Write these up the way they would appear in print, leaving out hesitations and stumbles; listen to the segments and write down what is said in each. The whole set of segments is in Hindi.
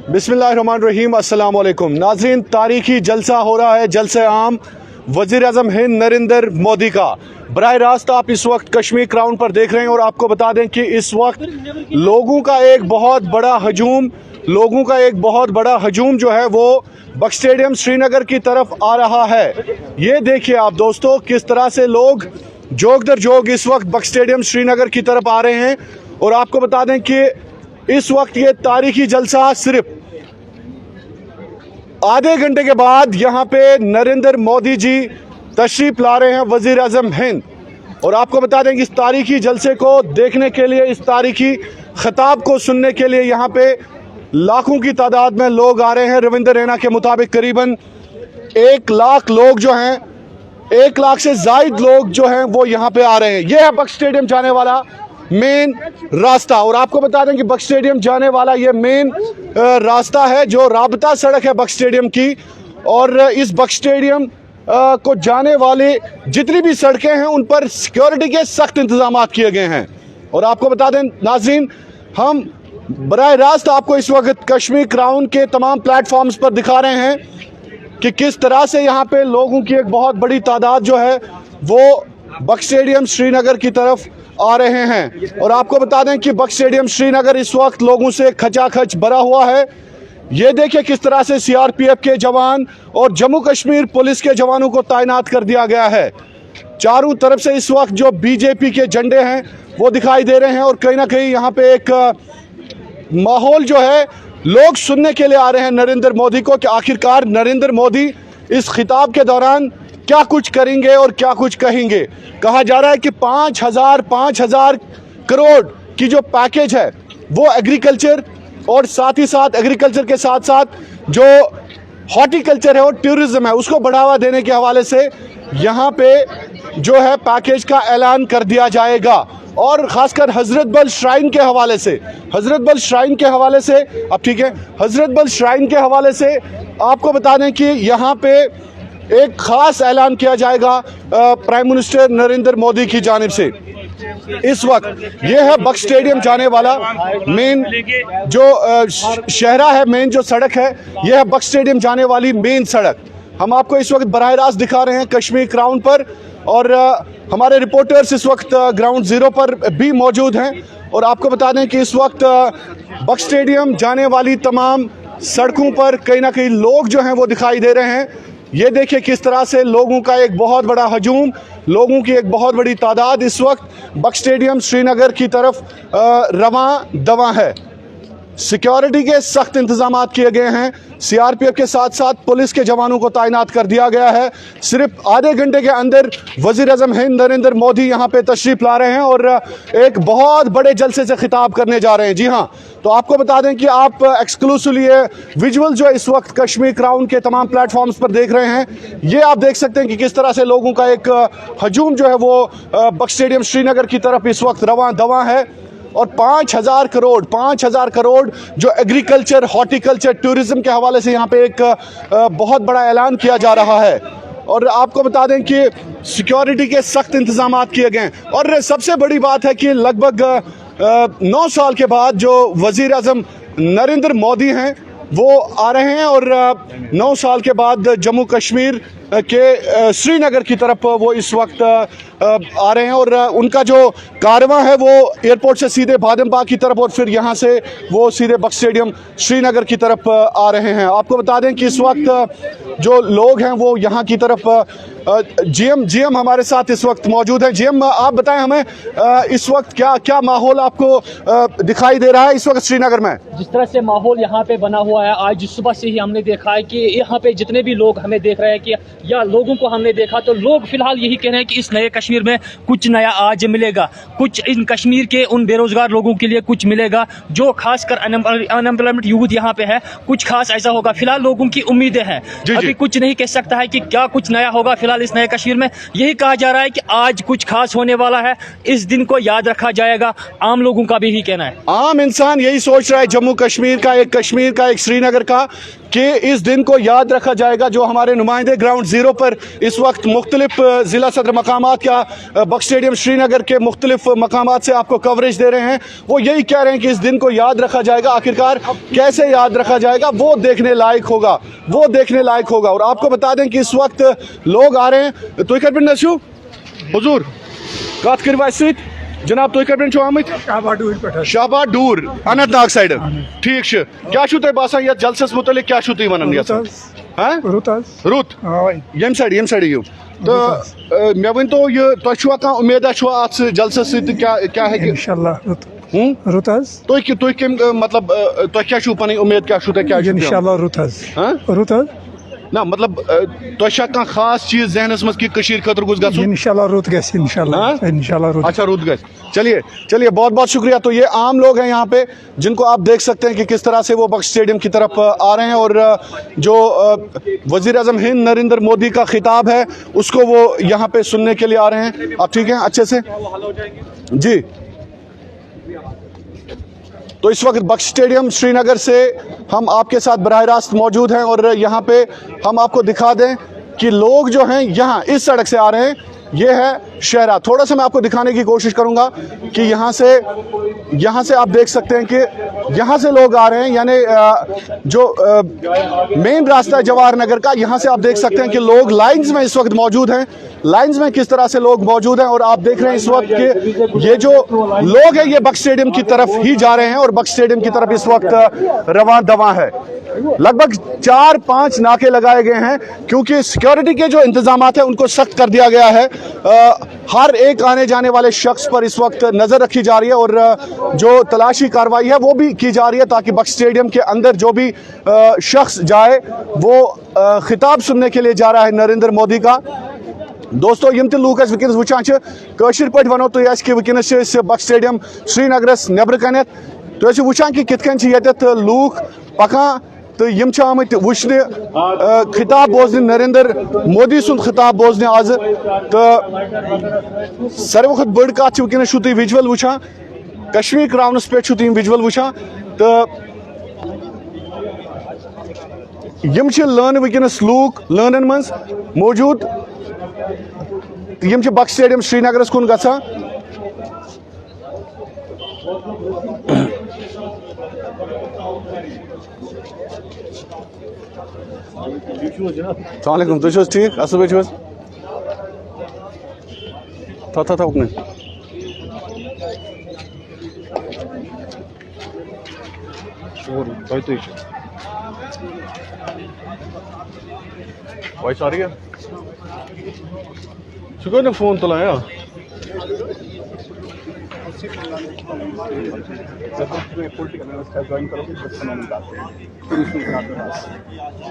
बिस्मिल्लाहिर्रहमानिर्रहीम, अस्सलाम वालेकुम नाज़रीन। तारीखी जलसा हो रहा है, जलसे आम वज़ीर आज़म हिंद नरेंद्र मोदी का। बराह रास्त आप इस वक्त कश्मीर क्राउन पर देख रहे हैं और आपको बता दें कि इस वक्त लोगों का एक बहुत बड़ा हजूम जो है वो बख्श स्टेडियम श्रीनगर की तरफ आ रहा है। ये देखिए आप दोस्तों, किस तरह से लोग जोग दर जोग इस वक्त बख्श स्टेडियम श्रीनगर की तरफ आ रहे हैं। और आपको बता दें कि इस वक्त ये तारीखी जलसा सिर्फ आधे घंटे के बाद यहाँ पे नरेंद्र मोदी जी तशरीफ ला रहे हैं, वजीर आजम हिंद। और आपको बता दें कि इस तारीखी जलसे को देखने के लिए, इस तारीखी खिताब को सुनने के लिए यहाँ पे लाखों की तादाद में लोग आ रहे हैं। रविंद्र रैना के मुताबिक करीबन 1 लाख लोग जो हैं, 1 लाख से जायद लोग जो हैं वो यहाँ पे आ रहे हैं। ये है बख्श स्टेडियम जाने वाला मेन रास्ता। और आपको बता दें कि बख्श स्टेडियम जाने वाला ये मेन रास्ता है जो राबता सड़क है बख्श स्टेडियम की। और इस बख्श स्टेडियम को जाने वाले जितनी भी सड़कें हैं उन पर सिक्योरिटी के सख्त इंतजाम किए गए हैं। और आपको बता दें नाज़रीन, हम बराह रास्त आपको इस वक्त कश्मीर क्राउन के तमाम प्लेटफॉर्म्स पर दिखा रहे हैं कि किस तरह से यहाँ पे लोगों की एक बहुत बड़ी तादाद जो है वो बख्श स्टेडियम श्रीनगर की तरफ आ रहे हैं। और आपको बता दें कि बख्श स्टेडियम श्रीनगर इस वक्त लोगों से खचाखच भरा हुआ है। ये देखिए किस तरह से सीआरपीएफ के जवान और जम्मू कश्मीर पुलिस के जवानों को तैनात कर दिया गया है। चारों तरफ से इस वक्त जो बीजेपी के झंडे हैं वो दिखाई दे रहे हैं। और कहीं ना कहीं यहाँ पे एक माहौल जो है, लोग सुनने के लिए आ रहे हैं नरेंद्र मोदी को कि आखिरकार नरेंद्र मोदी इस खिताब के दौरान क्या कुछ करेंगे और क्या कुछ कहेंगे। कहा जा रहा है कि 5,000 करोड़ की जो पैकेज है वो एग्रीकल्चर और साथ ही साथ एग्रीकल्चर के साथ साथ जो हॉर्टिकल्चर है और टूरिज्म है उसको बढ़ावा देने के हवाले से यहाँ पे जो है पैकेज का ऐलान कर दिया जाएगा। और ख़ासकर हज़रत बल श्राइन के हवाले से, हज़रत बल श्राइन के हवाले से आपको बता दें कि यहाँ पे एक ख़ास ऐलान किया जाएगा प्राइम मिनिस्टर नरेंद्र मोदी की जानिब से। इस वक्त ये है बख्श स्टेडियम जाने वाला मेन जो शहरा है, मेन जो सड़क है, ये है बख्श स्टेडियम जाने वाली मेन सड़क। हम आपको इस वक्त बराह रास्त दिखा रहे हैं कश्मीर क्राउन पर। और हमारे रिपोर्टर्स इस वक्त ग्राउंड ज़ीरो पर भी मौजूद हैं। और आपको बता दें कि इस वक्त बख्श स्टेडियम जाने वाली तमाम सड़कों पर कहीं ना कहीं लोग जो हैं वो दिखाई दे रहे हैं। ये देखिए किस तरह से लोगों का एक बहुत बड़ा हजूम, लोगों की एक बहुत बड़ी तादाद इस वक्त बख्श स्टेडियम श्रीनगर की तरफ रवां दवां है। सिक्योरिटी के सख्त इंतजाम किए गए हैं। सीआरपीएफ के साथ साथ पुलिस के जवानों को तैनात कर दिया गया है। सिर्फ आधे घंटे के अंदर वज़ीर आज़म हिंद नरेंद्र मोदी यहाँ पे तशरीफ़ ला रहे हैं और एक बहुत बड़े जलसे से खिताब करने जा रहे हैं। जी हाँ, तो आपको बता दें कि आप एक्सक्लूसिवली ये विजुअल जो इस वक्त कश्मीर क्राउन के तमाम प्लेटफॉर्म्स पर देख रहे हैं, ये आप देख सकते हैं कि किस तरह से लोगों का एक हजूम जो है वो बख्श स्टेडियम श्रीनगर की तरफ इस वक्त रवां दवां है। और 5,000 करोड़ जो एग्रीकल्चर, हॉर्टिकल्चर, टूरिज्म के हवाले से यहाँ पे एक बहुत बड़ा ऐलान किया जा रहा है। और आपको बता दें कि सिक्योरिटी के सख्त इंतजाम किए गए हैं। और सबसे बड़ी बात है कि लगभग 9 साल के बाद जो वज़ीर आज़म नरेंद्र मोदी हैं वो आ रहे हैं और 9 साल के बाद जम्मू कश्मीर के श्रीनगर की तरफ वो इस वक्त आ रहे हैं। और उनका जो कारवां है वो एयरपोर्ट से सीधे बादमबाग की तरफ और फिर यहाँ से वो सीधे बख्श स्टेडियम श्रीनगर की तरफ आ रहे हैं। आपको बता दें कि इस वक्त जो लोग हैं वो यहाँ की तरफ जीएम हमारे साथ इस वक्त मौजूद हैं। जीएम, आप बताएं हमें इस वक्त क्या माहौल आपको दिखाई दे रहा है इस वक्त श्रीनगर में? जिस तरह से माहौल यहाँ पे बना हुआ है, आज सुबह से ही हमने देखा है कि यहाँ पे जितने भी लोग हमें देख रहे हैं कि या लोगों को हमने देखा, तो लोग फिलहाल यही कह रहे हैं कि इस नए कश्मीर में कुछ नया आज मिलेगा, कुछ इन कश्मीर के उन बेरोजगार लोगों के लिए कुछ मिलेगा, जो खासकर अनएम्प्लॉयमेंट यूथ यहाँ पे है, कुछ खास ऐसा होगा। फिलहाल लोगों की उम्मीदें हैं, अभी कुछ नहीं कह सकता है कि क्या कुछ नया होगा। फिलहाल इस नए कश्मीर में यही कहा जा रहा है कि आज कुछ खास होने वाला है, इस दिन को याद रखा जाएगा। आम लोगों का भी यही कहना है, आम इंसान यही सोच रहा है, जम्मू कश्मीर का एक श्रीनगर का, कि इस दिन को याद रखा जाएगा। जो हमारे नुमाइंदे ग्राउंड ज़ीरो पर इस वक्त मुख्तलिफ ज़िला सदर मकामात का बक्स स्टेडियम श्रीनगर के मुख्तलिफ मकामात से आपको कवरेज दे रहे हैं, वो यही कह रहे हैं कि इस दिन को याद रखा जाएगा। आखिरकार कैसे याद रखा जाएगा वो देखने लायक होगा, वो देखने लायक होगा। और आपको बता दें कि इस वक्त लोग आ रहे हैं। तुई कर नशू हुजूर कत कर जनाब, तुई कर आमत शाहबाद दूर अनंतनाग साइड, ठीक क्या तुम बसान ये जलसस मुतलिक क्या तुम वन रुत यम साइड यू तो मे वन तो यह तुम उम्मीद अत जलसस क्या है रुत तुम कम मतलब तुम क्या पन उम्मीद क्या रुत ना मतलब तुम खास चीज जहनस मज कि खतर गुज गो इंशाल्लाह रुत गस इंशाल्लाह रुत। अच्छा रुत गस। चलिए चलिए बहुत बहुत शुक्रिया। तो ये आम लोग हैं यहाँ पे जिनको आप देख सकते हैं कि किस तरह से वो बक्स स्टेडियम की तरफ आ रहे हैं और जो वजीर आजम हिंद नरेंद्र मोदी का खिताब है उसको वो यहाँ पे सुनने के लिए आ रहे हैं। आप ठीक हैं अच्छे से जी। तो इस वक्त बक्स स्टेडियम श्रीनगर से हम आपके साथ बराह रास्त मौजूद हैं और यहाँ पे हम आपको दिखा दें कि लोग जो हैं यहाँ इस सड़क से आ रहे हैं। ये है शहरा। थोड़ा सा मैं आपको दिखाने की कोशिश करूँगा कि यहाँ से आप देख सकते हैं कि यहाँ से लोग आ रहे हैं, यानी जो मेन रास्ता है जवाहर नगर का, यहाँ से आप देख सकते हैं कि लोग लाइंस में इस वक्त मौजूद हैं। लाइंस में किस तरह से लोग मौजूद हैं और आप देख रहे हैं इस वक्त के ये जो लोग हैं ये बक्स स्टेडियम की तरफ ही जा रहे हैं और बक्स स्टेडियम की तरफ इस वक्त रवां दवां है। लगभग 4-5 नाके लगाए गए हैं क्योंकि सिक्योरिटी के जो इंतजाम हैं उनको सख्त कर दिया गया है। हर एक आने जाने वाले शख्स पर इस वक्त नज़र रखी जा रही है और जो तलाशी कार्रवाई है वो भी की जा रही है ताकि बक्स स्टेडियम के अंदर जो भी शख्स जाए वो खिताब सुनने के लिए जा रहा है नरेंद्र मोदी का। दोस्तों यम ते लूक वनस वुचान कशिर पे वनो तुम कि वनस बक्स स्टेडियम श्रीनगरस नबर कन तुम वुचान कि कित कन लूक पकान तो यम आमत वुचने खिताब बोजने नरेंद्र मोदी सुंद खिताब बोजने आज। तो सारे वक्त बड़ कत वनस तुम विजुअल वुचान कश्मीर क्राउनस पे तुम विजुअल वुचान। तो यम लान वनस लूक लानन मज मौजूद यम बक्स स्टेडियम श्रीनगरस कुन गसान। अस्सलाम तुम ठीक असल पे था उकने वॉइस आ रही है शुक्र ने फोन तलाया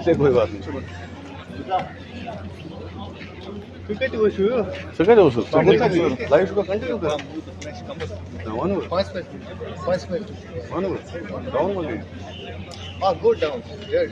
कोई बात नहीं लाइफ को कंटिन्यू कर go down. Yes.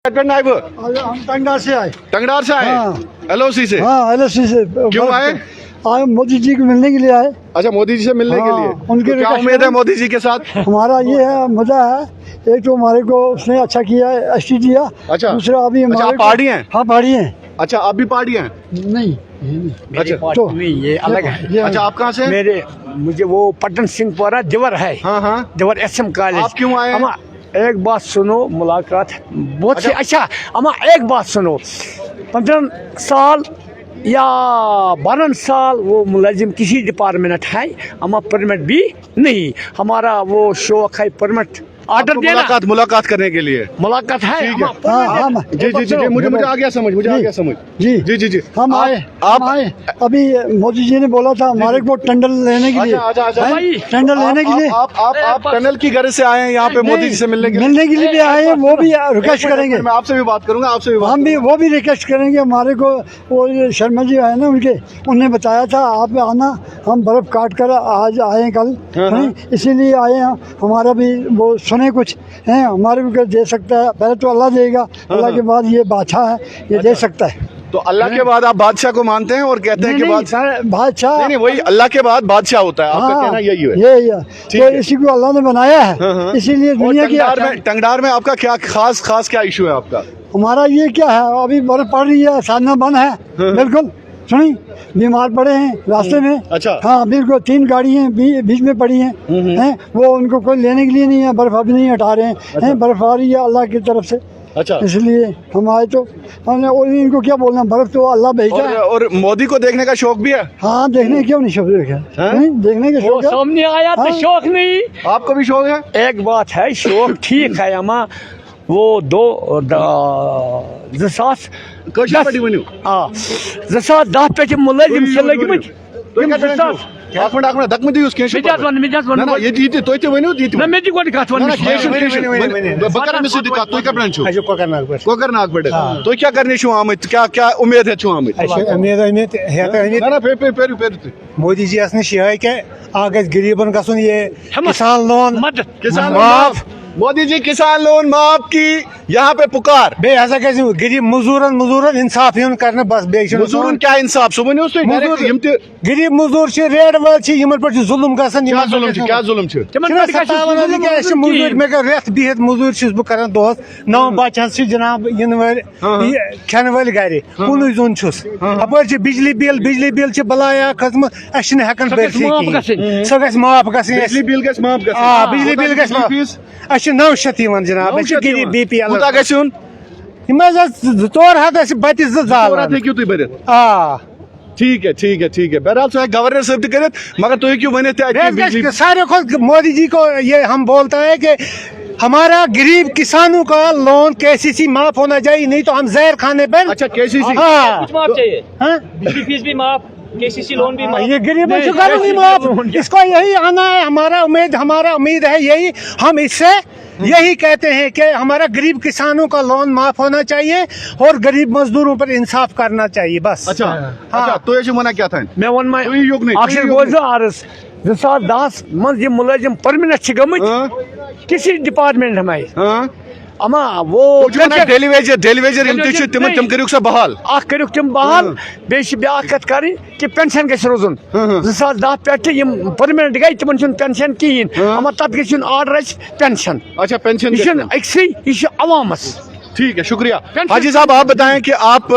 हम टंगडार से आए। टंगडार से आए? हाँ। एलओसी से? हाँ एलओसी से। क्यों आए? आए मोदी जी को मिलने के लिए आए। अच्छा, मोदी जी से मिलने के हाँ, लिए उनके तो क्या उम्मीद है मोदी जी के साथ? हमारा ये है मजा है, एक तो हमारे को उसने अच्छा किया है, एसटी दिया। अच्छा। दूसरा अभी अच्छा, हमारे आप पहाड़ी हैं? हाँ पहाड़ी हैं। अच्छा, आप भी पहाड़ी हैं? नहीं अच्छा, तो नहीं, ये अलग है। ये अच्छा, आप कहाँ से? मेरे मुझे वो पटन सिंहपुरा जवर है। हाँ हाँ। जवर एसएम कॉलेज। आप क्यों आए? अमा एक बात सुनो, मुलाकात बहुत सी। अच्छा अमा एक बात सुनो, 15 साल या 12 साल वो मुलाजिम किसी डिपार्टमेंट है, अमा परमिट भी नहीं। हमारा वो शौक है परमिट ऑर्डर देना, मुलाकात करने के लिए मुलाकात है। ठीक है। हाँ, जी जी जी, मुझे आ गया समझ, मुझे आ गया समझ। जी जी जी जी, हम आए, आप हम आए। अभी मोदी जी ने बोला था हमारे को टेंडर लेने के लिए। अच्छा, अच्छा, अच्छा। हैं? टेंडर लेने के लिए आप टनल की गर्ज से आए हैं यहाँ पे मोदी जी से मिलने के लिए? भी आए हैं, वो भी रिक्वेस्ट करेंगे। मैं आपसे भी बात करूंगा, आपसे भी बात हम भी वो भी रिक्वेस्ट करेंगे। हमारे को वो ये शर्मा जी आए ना, उनने बताया था आप आना, हम बर्फ काट कर आज आए कल, हैं? इसीलिए आए हैं। हमारा भी वो सुने कुछ हैं, हमारे भी दे सकता है। पहले तो अल्लाह देगा, अल्लाह के बाद ये बादशाह है, ये दे सकता है। तो अल्लाह के बाद आप बादशाह को मानते हैं और कहते हैं कि बादशाह नहीं वही अल्लाह के बाद बादशाह होता है, आपका कहना यही है? यही है, तो इसी को अल्लाह ने बनाया है, इसीलिए दुनिया की। टंगडार में आपका क्या खास क्या इशू है आपका? हमारा ये क्या है, अभी बर्फ पड़ रही है, साधना बंद है बिल्कुल। सुनी, बीमार पड़े हैं रास्ते में। अच्छा। हाँ बिल्कुल, 3 गाड़ी हैं बीच में पड़ी हैं, वो उनको कोई लेने के लिए नहीं है, बर्फ अभी नहीं हटा रहे हैं। बर्फ आ रही है अल्लाह की तरफ से। अच्छा, इसलिए हम आए, तो हमने इनको क्या बोलना, बर्फ तो अल्लाह भेजा है। और मोदी को देखने का शौक भी है? हाँ, देखने क्यों नहीं शौक है, देखने का शौक है। सामने आया तो शौक नहीं। आपको भी शौक है? एक बात है, शौक ठीक है अमा, वो जसास दाह पे मुलाजिम लगे कोकरनाग पे तो क्या करने आमत, क्या उम्मीद है मोदी जी ये आगे गरीबन गसन ये किसान लोन माफ, मोदी जी किसान लोन माफ की यहाँ पे पुकार बे ऐसा कैसे गरीब मजूरन इंसाफ यून करने बस मजूरन क्या इंसाफ सो वन गरीब मजूर रेड वाल पे जुलम गसन क्या जुलम मजूर मे रेत बिहत मजूर बह कर दोस 9 बच्चन जनाब इन वर खेन वल गर कुन जोन अपर बिजली बिल बलाया खसम हेकन सह ग माफ बिजली बिल बिजली बिल गस 900 जनाब गरीब बीपी जोर हद बत ठीक है बहरहाल सो गवर्नर साहब कर मगर तुम क्यों वन सारे मोदी जी को ये हम बोलता है कि हमारा गरीब किसानों का लोन केसीसी माफ होना चाहिए, नहीं तो हम जहर खाने पर। अच्छा, केसीसी माफ चाहिए, बिजली फीस भी माफ, केसीसी लोन भी माफ। ये गरीबों को करूंगी माफ, इसको यही आना है। हमारा उम्मीद है यही, हम इससे यही कहते हैं कि हमारा गरीब किसानों का लोन माफ होना चाहिए और गरीब मजदूरों पर इंसाफ करना चाहिए बस। अच्छा, अच्छा, तो ये मना क्या था? मैं वन अर्ज 2010 मज ये मुलाजिम परमिनेंट गमत किसी डिपार्टमेंट में अमा वो डेली वेजर तम करू सा बहाल करू तम बहाल बे ब्या कत कर कि पेंशन गस रोजन 2010 पे परमिनेंट गई तिमन पेंशन कहें अमा तब गन ऑर्डर पेंशन। अच्छा, पेंशन अक्सरी यह अवामस। ठीक है, शुक्रिया। हाजी साहब आप बताएं कि आप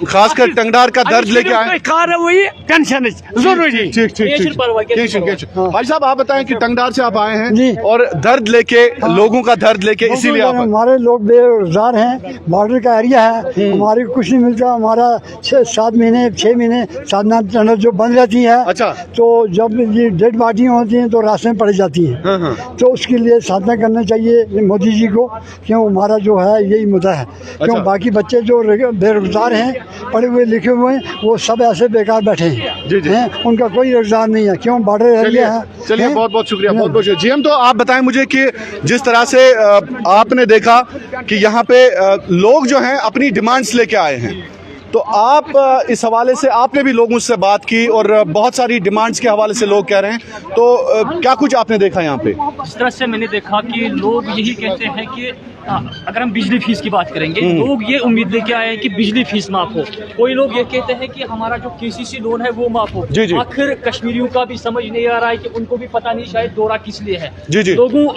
खासकर टंगडार का दर्द लेके आए, कार्रवाई पेंशन जरूरी। ठीक। हाजी साहब आप बताएं कि टंगडार से आप आए हैं और दर्द लेके, लोगों का दर्द लेके, इसीलिए आप हमारे लोग बेरोजगार हैं, बॉर्डर का एरिया है, हमारे को कुछ नहीं मिलता। हमारा 6 महीने साधना टनल जो बंद रहती है। अच्छा। तो जब ये डेड बॉडियाँ होती हैं तो रास्ते में पड़ जाती हैं, तो उसके लिए साधना करना चाहिए मोदी जी को, क्यों हमारा जो है यही मुद्दा है। क्यों बाकी बच्चे जो बेरोजगार हैं, पढ़े हुए लिखे हुए हैं, वो सब ऐसे बेकार बैठे हैं, उनका कोई रोजगार नहीं है। क्यों बॉर्डर एरिया है। चलिए, बहुत शुक्रिया, बहुत शुक्रिया। जीएम तो आप बताएं मुझे कि जिस तरह से आपने देखा कि यहाँ पे लोग जो हैं अपनी डिमांड्स लेके आए हैं, तो आप इस हवाले से आपने भी लोगों से बात की और बहुत सारी डिमांड्स के हवाले से लोग कह रहे हैं, तो क्या कुछ आपने देखा यहाँ पे? जिस तरह से मैंने देखा कि लोग यही कहते हैं कि अगर हम बिजली फीस की बात करेंगे, लोग ये उम्मीद लेके आए हैं कि बिजली फीस माफ हो। कोई लोग ये कहते हैं कि हमारा जो केसीसी लोन है वो माफ हो। आखिर कश्मीरियों का भी समझ नहीं आ रहा है कि उनको भी पता नहीं शायद दौरा किस लिए है।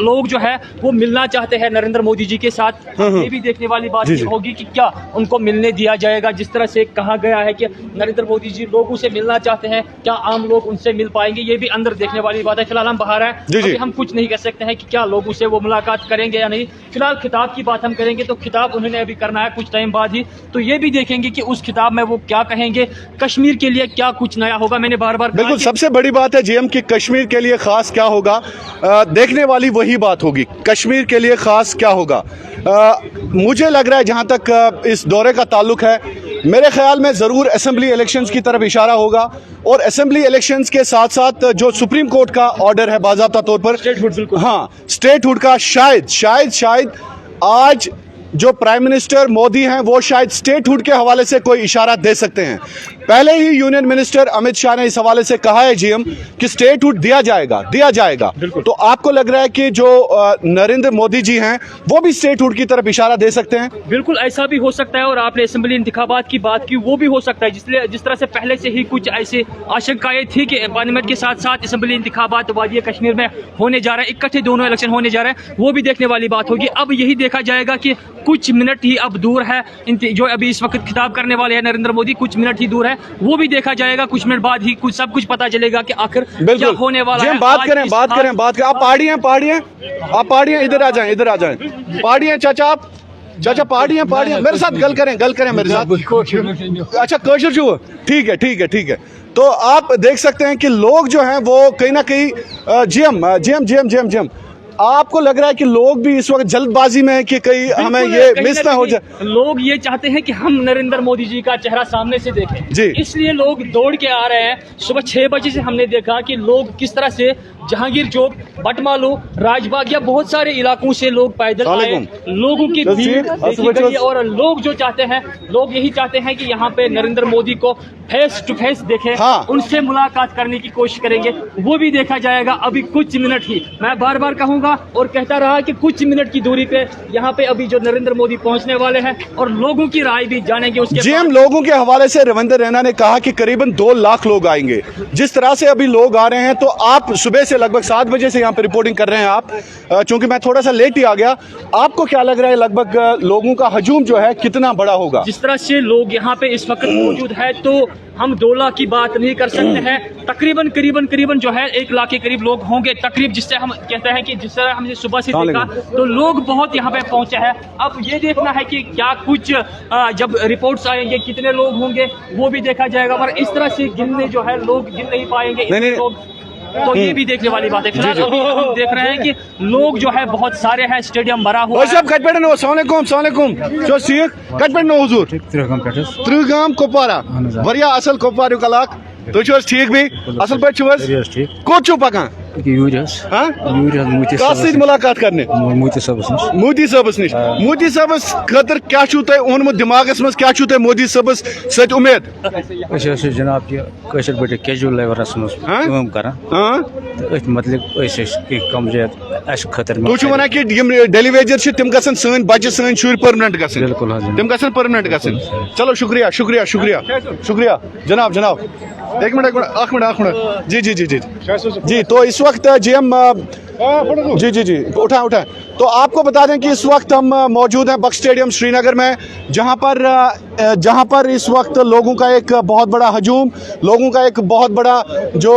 लोग जो है वो मिलना चाहते हैं नरेंद्र मोदी जी के साथ। ये भी देखने वाली बात ये होगी कि क्या उनको मिलने दिया जाएगा। जिस तरह से कहा गया है कि नरेंद्र मोदी जी लोगों से मिलना चाहते हैं, क्या आम लोग उनसे मिल पाएंगे, ये भी अंदर देखने वाली बात है। फिलहाल हम बाहर हैं, अभी हम कुछ नहीं कह सकते हैं कि क्या लोगों से वो मुलाकात करेंगे या नहीं। फिलहाल खिताब की बात हम करेंगे तो खिताब उन्होंने अभी करना है कुछ टाइम बाद ही, तो ये भी देखेंगे कि उस खिताब में वो क्या कहेंगे, कश्मीर के लिए क्या कुछ नया होगा। मैंने बार बार बिल्कुल सबसे बड़ी बात है जीएम की कश्मीर के लिए खास क्या होगा, देखने वाली वही बात होगी। कश्मीर के लिए खास क्या होगा, मुझे लग रहा है जहां तक इस दौरे का ताल्लुक है, मेरे ख्याल में ज़रूर असेंबली इलेक्शंस की तरफ इशारा होगा। और असेंबली इलेक्शंस के साथ साथ जो सुप्रीम कोर्ट का ऑर्डर है बाज़ाब्ता तौर पर स्टेटहुड का शायद आज जो प्राइम मिनिस्टर मोदी हैं वो शायद स्टेटहुड के हवाले से कोई इशारा दे सकते हैं। पहले ही यूनियन मिनिस्टर अमित शाह ने इस हवाले से कहा है जीएम कि स्टेटहुड दिया जाएगा। तो आपको लग रहा है कि जो नरेंद्र मोदी जी हैं वो भी स्टेटहुड की तरफ इशारा दे सकते हैं? बिल्कुल ऐसा भी हो सकता है। और आपने असेंबली इंतखाबात की बात की, वो भी हो सकता है। जिस तरह से पहले से ही कुछ ऐसी आशंकाएं थी कि पार्लियामेंट के साथ साथ असेंबली इंतखाबात वादी कश्मीर में होने जा रहे हैं, इकट्ठे दोनों इलेक्शन होने जा रहे हैं, वो भी देखने वाली बात होगी। अब यही देखा जाएगा कि कुछ मिनट ही अब दूर है, जो अभी इस वक्त खिताब करने वाले हैं नरेंद्र मोदी, कुछ मिनट ही दूर है, वो भी देखा जाएगा। कुछ मिनट बाद ही सब कुछ पता चलेगा कि आखिर क्या होने वाला है। बात करें आप पहाड़ियां इधर आ जाएं पहाड़ियां चाचा पहाड़ियां मेरे साथ गल करें मेरे साथ। अच्छा कशर जो ठीक है। तो आप देख सकते हैं कि लोग जो हैं वो कहीं ना कहीं जीएम आपको लग रहा है कि लोग भी इस वक्त जल्दबाजी में है कि कहीं हमें ये मिस ना हो जाए। लोग ये चाहते हैं कि हम नरेंद्र मोदी जी का चेहरा सामने से देखें, इसलिए लोग दौड़ के आ रहे हैं। सुबह 6 बजे से हमने देखा कि लोग किस तरह से जहांगीर चौक, बटमालू, राजबाग या बहुत सारे इलाकों से लोग पैदल आए। लोगों की भीड़ देखी गई और लोग जो चाहते हैं, लोग यही चाहते हैं कि यहाँ पे नरेंद्र मोदी को फेस टू फेस देखें, उनसे मुलाकात करने की कोशिश करेंगे, वो भी देखा जाएगा। अभी कुछ मिनट ही, मैं बार बार कहूंगा और कहता रहा कि कुछ मिनट की दूरी पे यहाँ पे अभी जो नरेंद्र मोदी पहुंचने वाले हैं और लोगों की राय भी जानेंगे। उसके जीएम लोगों के हवाले से रविंदर रैना ने कहा कि करीबन 2 लाख लोग आएंगे। जिस तरह से अभी लोग आ रहे हैं, तो आप सुबह से लगभग 7 बजे से यहाँ पे रिपोर्टिंग कर रहे हैं आप, चूंकि मैं थोड़ा सा लेट ही आ गया, आपको क्या लग रहा है लगभग लोगों का हजूम जो है कितना बड़ा होगा? जिस तरह से लोग यहाँ पे इस वक्त मौजूद है, तो हम 2 लाख की बात नहीं कर सकते हैं। करीबन जो है 1 लाख के करीब लोग होंगे तकरीब, जिससे हम कहते हैं कि जिस तरह हमने सुबह से देखा तो लोग बहुत यहाँ पे पहुंचे हैं। अब ये देखना है कि क्या कुछ जब रिपोर्ट्स आएंगे कितने लोग होंगे वो भी देखा जाएगा, पर इस तरह से गिनने जो है लोग गिन नहीं पाएंगे लोग, तो ये भी देखने वाली बात है। फिलहाल हम देख रहे हैं कि लोग जो है बहुत सारे हैं, स्टेडियम भरा हुआ है। त्रिगाम कुपवारा वरिया असल कुपवार कलाक तुम ठीक भी असल पे कोच पकान मुलाकात करने मोदी सबस निश मोदी सबस खतर क्या ओनमुत दिमागस मज क्या मोदी सबस सत उम्मीद जनाब यह पे कैजुअल लेवलस कम ज्यादा खतर तुम वन कि डेली वेजर तम गसन सन बच्चे सन शुर परमानेंट गसन, बिल्कुल तम गसन परमानेंट गसन। चलो शुक्रिया जनाब एक मिनट जी। तो इस वक्त जीएम जी उठा तो आपको बता दें कि इस वक्त हम मौजूद हैं बक्स स्टेडियम श्रीनगर में, जहां पर इस वक्त लोगों का एक बहुत बड़ा हजूम, लोगों का एक बहुत बड़ा जो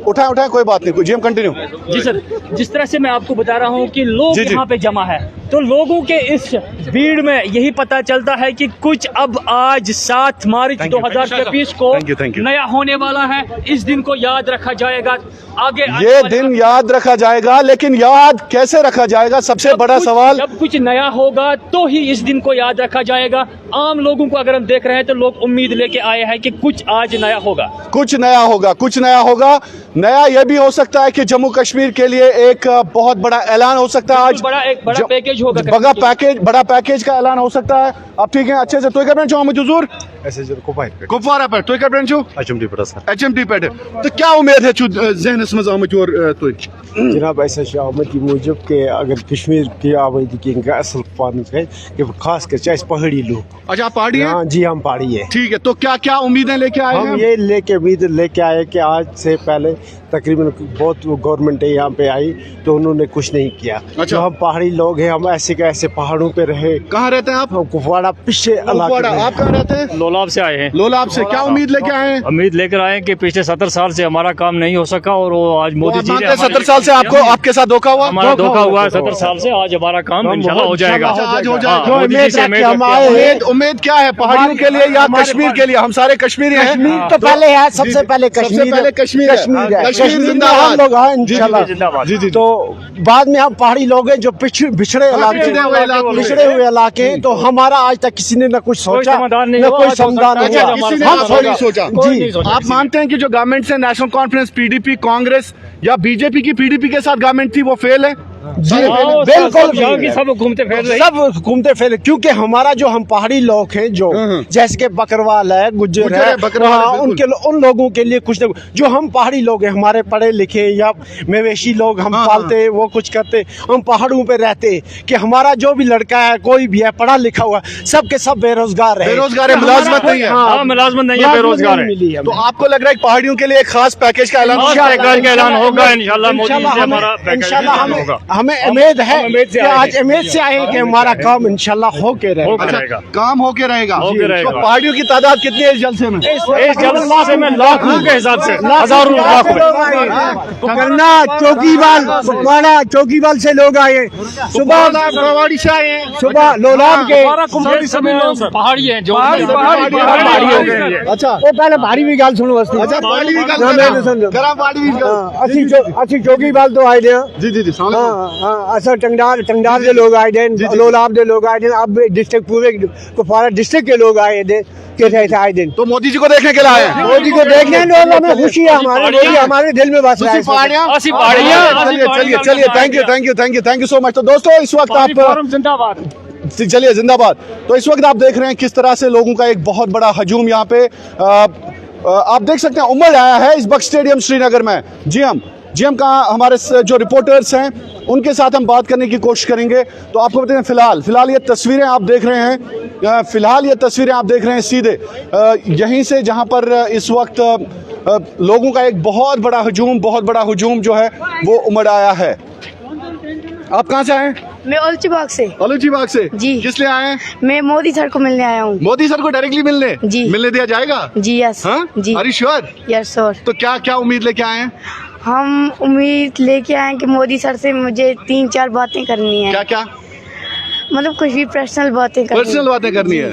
उठाए कोई बात नहीं, जीएम कंटिन्यू। जी सर, जिस तरह से मैं आपको बता रहा हूं कि लोग यहाँ पे जमा है, तो लोगों के इस भीड़ में यही पता चलता है कि कुछ अब आज 7 मार्च 2024 को नया होने वाला है। इस दिन को याद रखा जाएगा, आगे ये दिन याद रखा जाएगा, लेकिन याद कैसे रखा जाएगा सबसे बड़ा सवाल। जब कुछ नया होगा तो ही इस दिन को याद रखा जाएगा। आम लोगों को अगर हम देख रहे हैं तो लोग उम्मीद लेके आए हैं कि कुछ आज नया होगा, कुछ नया होगा। नया यह भी हो सकता है कि जम्मू कश्मीर के लिए एक बहुत बड़ा ऐलान हो सकता है, आज बड़ा पैकेज होगा, बड़ा पैकेज का ऐलान हो सकता है। अब ठीक है, अच्छे से तो हुजूर कुपवारा पे तुम HMT पे। तो क्या उम्मीद है जहनस मज आमुत योर जनाब मैसेज आमत मूजूब कि अगर कश्मीर की आबादी की असल परफॉर्मेंस है कि खास कर पहाड़ी लोग। अच्छा, आप पहाड़ी हैं? जी हम पहाड़ी है। ठीक है, तो क्या क्या उम्मीदें लेके आए हम हैं? ये उम्मीद लेके आए कि आज से पहले तकरीबन बहुत गवर्नमेंट यहाँ पे आई तो उन्होंने कुछ नहीं किया। अच्छा। जो हम पहाड़ी लोग हैं, हम ऐसे के ऐसे पहाड़ों पे रहे। कहाँ रहते हैं आप? हम कुपवाड़ा पीछे कुपवाड़ा। आप कहाँ रहते हैं? लोलाब से आए हैं। लोलाब से। क्या उम्मीद लेके आए हैं? उम्मीद लेकर आए कि पिछले 70 साल से हमारा काम नहीं हो सका और वो आज मोदी जी ने 70 साल से आपको आपके साथ धोखा हुआ? हमारा धोखा हुआ है 70 साल से। आज हमारा काम इंशाल्लाह हो जाएगा। आज हो हाँ, जाएगा। मोदी जी से उम्मीद रखते हैं। उम्मीद क्या है पहाड़ियों के लिए या कश्मीर के लिए? हम सारे कश्मीरी हैं। कश्मीर तो पहले है, सबसे पहले कश्मीर सबसे पहले कश्मीर है। कश्मीर जिंदाबाद। हम लोग हैं इंशाल्लाह। जिंदाबाद। जी जी। तो बाद में हम पहाड़ी लोग हैं जो पिछड़े हुए इलाके, तो हमारा आज तक किसी ने न कुछ सोचा, समाधान नहीं न हुआ। कोई आज समाधान सोचा, हुआ। किसी ने हम आपको नहीं सोचा। जी। आप मानते हैं कि जो गवर्नमेंट से नेशनल कॉन्फ्रेंस, पीडीपी, कांग्रेस या बीजेपी की पीडीपी के साथ गवर्नमेंट थी वो फेल है? जी हाँ, बिल्कुल यहाँ की सब घूमते फिर रही। सब घूमते फिरे, क्योंकि हमारा जो हम पहाड़ी लोग हैं जो जैसे कि बकरवाल है, गुज्जर है, बकरवाल है, हाँ, बिल्कुल। उनके उन लोगों के लिए कुछ न जो हम पहाड़ी लोग हैं, हमारे पढ़े लिखे या मवेशी लोग हम पालते हैं, वो कुछ करते, हम पहाड़ों पे रहते कि हमारा जो भी लड़का है, कोई भी है पढ़ा लिखा हुआ, सब के सब बेरोजगार है। बेरोजगार है, मुलाजमत नहीं है। हाँ, मुलाजमत नहीं है, बेरोजगार है। मिली है। तो आपको लग रहा है कि पहाड़ियों के लिए एक खास पैकेज का ऐलान का ऐलान होगा इंशाल्लाह। मोदी जी से हमारा इंशाल्लाह होगा। हमें उम्मीद है उम्मीद से कि आए आज उम्मीद से आए कि हमारा काम इंशाल्लाह होके रहेगा। होके रहेगा। काम होके रहेगा। होके रहेगा। तो पहाड़ियों की तादाद कितनी है इस जलसे में? इस जलसे में लाखों के हिसाब से, हजारों लाखों। करना चौकीवाल, कुपवाड़ा चौकीवाल से लोग आए, सुबह प्रवाड़ी से आए हैं। सुबह लोलाब के सभी लोग पहाड़ी हैं जो पहाड़ी हो गए। अच्छा, वो पहले भारी भी गाल सुनो वस्ती। अच्छा, पहाड़ी भी ना, मैं सुन लो। पहाड़ी भी अच्छी चौकीवाल तो आए थे। जी जी जी। सलाम हाँ हाँ, असर टंगडार के लोग आए थे, लोलाब के लोग आए थे, अब डिस्ट्रिक्ट पूरे कुपवाड़ा डिस्ट्रिक्ट के लोग आए थे कैसे आए दिन। तो मोदी जी को देखने के लिए आए हैं। मोदी को देखने में खुशी है, हमारे दिल में बस चलिए चलिए, थैंक यू सो मच। तो दोस्तों इस वक्त आप जिंदाबाद। चलिए जिंदाबाद। तो इस वक्त आप देख रहे हैं किस तरह से लोगों का एक बहुत बड़ा हजूम यहाँ पे आप देख सकते हैं उमड़ आया है इस बख्श स्टेडियम श्रीनगर में। जी हम कहाँ हमारे जो रिपोर्टर्स हैं उनके साथ हम बात करने की कोशिश करेंगे। तो आपको बताएं फिलहाल ये तस्वीरें आप देख रहे हैं, सीधे यहीं से जहां पर इस वक्त लोगों का एक बहुत बड़ा हजूम जो है वो उमड़ आया है। आप कहाँ से आए हैं? मैं ओलची बाग से। ओलची बाग से? जी। किस लिए आए हैं? मैं मोदी सर को मिलने आया हूँ। मोदी सर को डायरेक्टली मिलने? जी। मिलने दिया जाएगा? जी यस। हाँ? जी। Are you sure? Yes sir. तो क्या क्या उम्मीद लेके आए हैं? हम उम्मीद लेके आए कि मोदी सर से मुझे 3-4 बातें करनी है। क्या क्या? मतलब कुछ भी पर्सनल बातें करनी पर्सनल बातें करनी है।